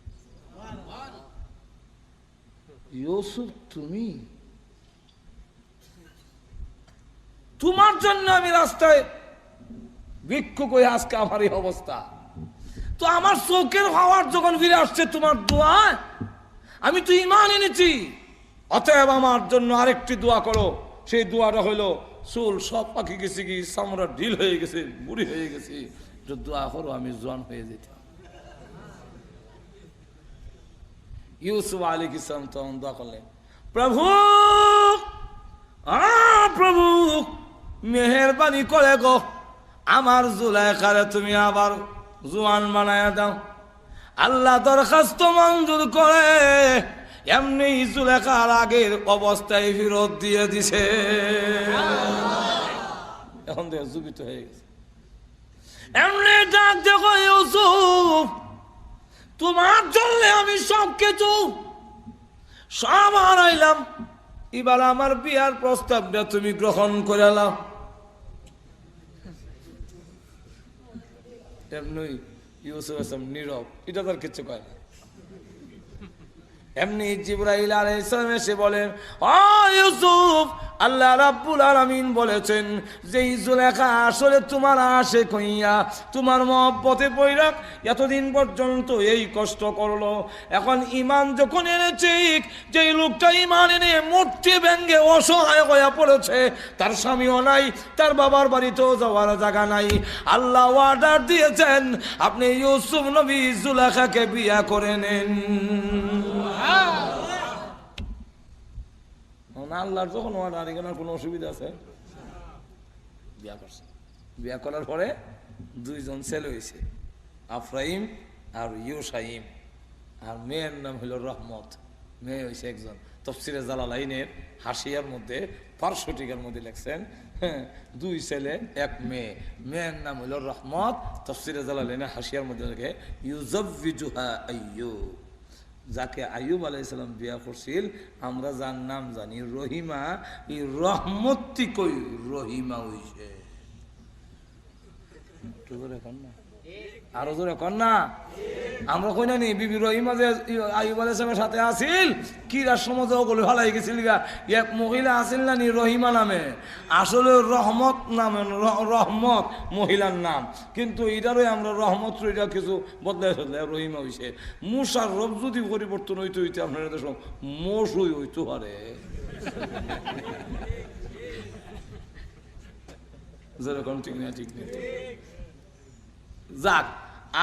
ইউসুফ, তুমি, তোমার জন্য আমি রাস্তায় ভিক্ষুক হয়ে আজকে আমার এই অবস্থা। তো আমার চোখের পাওয়ার যখন ফিরে আসছে তোমার দোয়ায়, আমি তো ঈমান এনেছি, অতএব আমার জন্য আরেকটি দোয়া করো। সেই দোয়াটা হলো, চুল সব পাখি গেছে, কি চামড়া ঢিল হয়ে গেছে, বুড়ি হয়ে গেছে, দোয়া করো আমি জোয়ান হয়ে যেতাম। ইউসুফ আলাইহিস সালাম তখন দোয়া করলেন, প্রভু, প্রভু মেহেরবানি করে গো, আমার জুলাইখারে তুমি আবার জোয়ান বানায়া দাও। আল্লাহ দরখাস্ত মঞ্জুর করে এমনি জুলেখার আগের অবস্থায় ফেরত দিয়ে দিছে। এখন দেখ জীবিত হয়ে গেছে। এমনি ডাক দেখো, ইউসুফ, তোমার জন্য আমি সব কিছু সব হারাইলাম, এবার আমার বিয়ার প্রস্তাবটা তুমি গ্রহণ করে নাও। এমনি ইউসুফ আসলাম নীরব, এটা তার কিছু কয় না। এমনি জিবরাইল আলাইহিস সালাম এসে বলেন, ও ইউসুফ, আল্লাহ রাব্বুল আলামিন বলেছেন যে জুলেখা আসলে তোমার আশিক হইয়া তোমার মহব্বতে পইরা এতদিন পর্যন্ত এই কষ্ট করলো, এখন ঈমান যখন এনেছে, যে লোকটা ঈমান এনে মূর্তি ভেঙ্গে অসহায় হয়ে পড়েছে, তার স্বামীও নাই, তার বাবার বাড়িতেও যাওয়ার জায়গা নাই, আল্লাহ অর্ডার দিয়েছেন আপনি ইউসুফ নবী জুলেখাকে বিয়া করে নেন। আল্লাহর যখন অর্ডার, এখানে কোনো অসুবিধা আছে? বিয়া করছে। বিয়া করার পরে দুইজন ছেলে হয়েছে, আফরাইম আর ইউসাইম, আর মেয়ের নাম হইল রহমত। মেয়ে হয়েছে একজন। তাফসীরে জালালাইনের হাসিয়ার মধ্যে 500 মধ্যে লেখছেন, দুই ছেলে এক মেয়ে, মেয়ের নাম হইল রহমত। তাফসীরে জালালাইনের হাসিয়ার মধ্যে লেখে ইউজাব্বিজুহা আইয়ুব, যাকে আইয়ুব আলাইহিস সালাম বিয়া করছিল, আমরা যার নাম জানি রহিমা, এই রহমতটি কই রহিমা হইছে। আরো জোরে কর না, আমরা কই না নি বিবি রহিমা যে আইয়ুব আলাইহিস সালামের সাথে আছিল, কিরা সমাজে ওগুলো ভালাই গেছিল, এক মহিলা আছিল না নি রহিমা নামে, আসলে রহমত নামে, রহমত মহিলার নাম, কিন্তু এটারই আমরা রহমত এটা কিছু বদলাই ফেললে রহিমা হইছে। মুসার রব যদি পরিবর্তন হইতে হইতে আপনারা দেশ মসুই হইতে পারে। যেরকম ঠিক না, ঠিক নেই। যাক,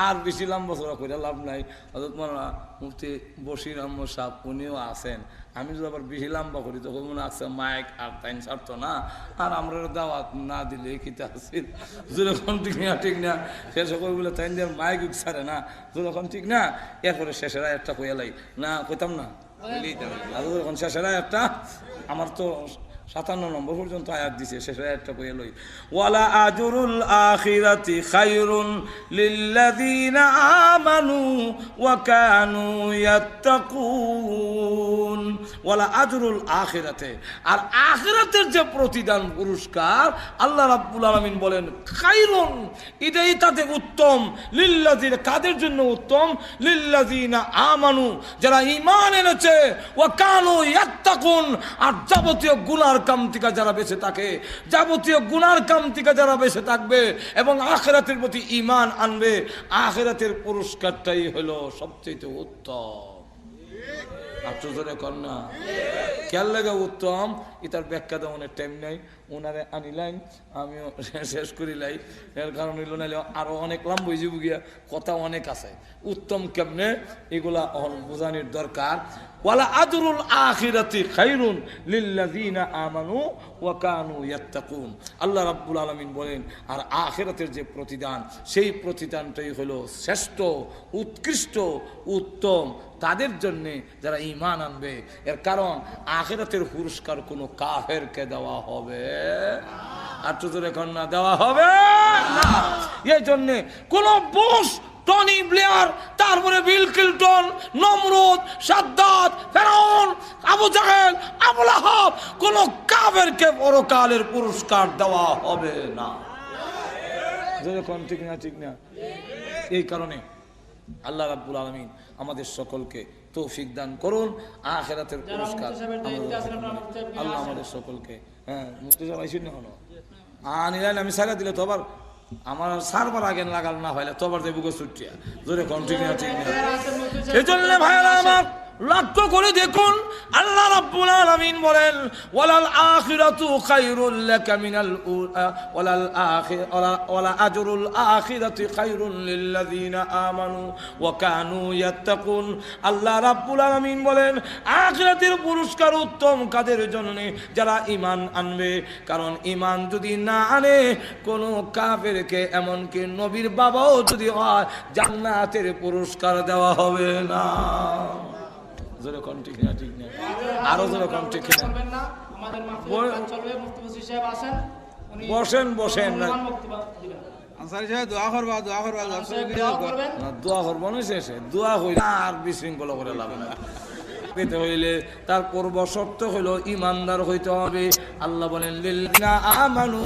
আর বেশি লম্বা চড়া করে লাভ নাই। হযরত মাওলানা মুফতি বশির আহমদ সাহেব উনিও আছেন। আমি যদি আবার বেশি লম্বা করি তখন মনে আছে মাইক আর টাইম ছাড়তো না, আর আমরা দাওয়াত না দিলে কিতা আসছিল। যেরকম ঠিক না, ঠিক না, শেষ করে বলে তাই দিয়ে মাইক ছাড়ে না, যেরকম ঠিক না। এরপরে শেষের একটা কইয়ালাই না, কইতাম না, যখন শেষের একটা আমার তো 57 নম্বর পর্যন্ত আয়াত দিছে, শেষ আয়াতটা কইয়া লই, ওয়ালা আজরুল আখিরাতি খায়রুন লিল্লাযিনা আমানু ওয়া কানু ইয়াত্তাকুন। ওয়ালা আজরুল আখিরাতে, আর আখিরাতের যে প্রতিদান পুরস্কার আল্লাহ রাব্বুল আলামিন বলেন খায়রুন, এটাই তাদের উত্তম, লিল্লাযিনা, কাদের জন্য উত্তম, লিল্লাযিনা আমানু, যারা ঈমান এনেছে, ওয়া কানু ইয়াত্তাকুন, আর যাবতীয় গুনাহ কাম থেকে যারা বেঁচে থাকে, যাবতীয় গুনার কাম থেকে যারা বেঁচে থাকবে এবং আখিরাতের প্রতি ঈমান আনবে, আখিরাতের পুরস্কারটাই হলো সবচেয়ে উত্তম। আশ্চর্য কন্যা খেয়াল লাগে উত্তম, এটার ব্যাখ্যা দেওয়ার টাইম নাই, ওনারে আনিলাম, আমিও শেষ করিলাই। এর কারণ হইল নাইলে আরো অনেক লাম বই যাব গিয়া, কথা অনেক আছে। উত্তম কেমনে এগুলা বোঝানোর দরকার। ওয়ালা আজরুল আখিরাতি খায়রুন লিল্লাযিনা আমানু ওয়া কানু ইয়াত্তাকুন। আল্লাহ রাব্বুল আলামিন বলেন, আর আখিরাতের যে প্রতিদান, সেই প্রতিদানটাই হলো শ্রেষ্ঠ, উৎকৃষ্ট, উত্তম তাদের জন্যে যারা ঈমান আনবে। এর কারণ আখিরাতের পুরস্কার কোনো কাফেরকে দেওয়া হবে আর তোদের এখন না দেওয়া হবে না। এই জন্যে কোন বুশ, টনি ব্লেয়ার, তারপরে বিল ক্লিনটন, নমরুদ, সাদ্দাত, ফেরাউন, আবু জাহেল, আবু লাহাব, কোন কাফেরকে পরকালের পুরস্কার দেওয়া হবে না। যেরকম ঠিক না ঠিক না? এই কারণে আল্লাহ রাব্বুল আলামিন আমাদের সকলকে তৌফিক দান করুন। আখিরাতের পুরস্কার আল্লাহ আমাদের সকলকে। হ্যাঁ, মুফতি সাহেব আইসুন না হলো আনিলেন, আমি সারা দিলে তো আবার আমার সারবার আগে লাগাল না হইলে তো আবার দেবুকে ছুটিয়া জোরে কন্টিনিউ ঠিক না। এই জন্য ভাইরা আমার লক্ষ্য করে দেখুন, আল্লাহ রাব্বুল আলামিন বলেন ওয়ালাল আখিরাতু খায়রুল লাকা মিনাল উলা ওয়ালা আজরুল আখিরাতি খায়রুল লিল্লাযিনা আমানু ওয়া কানু ইয়াত্তাকুন। আল্লাহ রাব্বুল আলামিন বলেন আখিরাতের পুরস্কার উত্তম কাদের জন্য? যারা ঈমান আনবে। কারণ ঈমান যদি না আনে কোন কাফেরকে, এমনকি নবীর বাবাও যদি হয়, জান্নাতের পুরস্কার দেওয়া হবে না। যেরকম ঠিক না ঠিক না? আরো যেরকম ঠিক না? বসেন বসেন না, দোয়া করবো না, শেষে দোয়া হইলে আর বিশৃঙ্খলা করে লাভ না। পেতে হইলে তার পূর্ব শর্ত হইল ইমানদার হইতে হবে। আল্লাহ বলেন লিল্লাযিনা আমানু,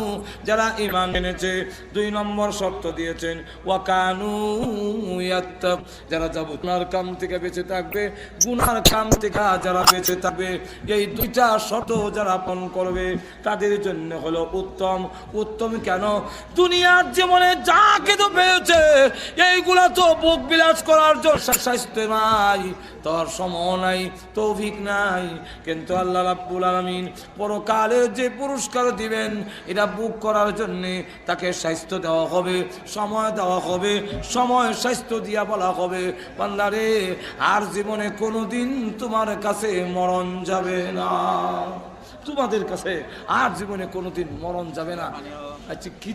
যারা ঈমান এনেছে। 2 নম্বর শর্ত দিয়েছেন ওয়া কানু ইয়াত্তাক, যারা গুনার কাম থেকে বেঁচে থাকবে, গুনার কাম থেকে যারা বেঁচে থাকবে। এই 2টা শর্ত যারা পালন করবে তাদের জন্য হলো উত্তম। উত্তম কেন? দুনিয়ার জীবনে যা কিছু পেয়েছে এইগুলা তো ভোগ বিলাস করার জন্য স্বাস্থ্য নাই, তার সময় নাই, তৌফিক নাই। কিন্তু আল্লাহ রাব্বুল আলামিন পরকালের যে পুরস্কার দিবেন এটা বুক করার জন্য তাকে স্বাস্থ্য দেওয়া হবে, সময় দেওয়া হবে। সময় স্বাস্থ্য দিয়া বলা হবে বান্দারে আর জীবনে কোনোদিন তোমার কাছে মরণ যাবে না, তোমাদের কাছে আর জীবনে কোনোদিন মরণ যাবে না। আচ্ছা কি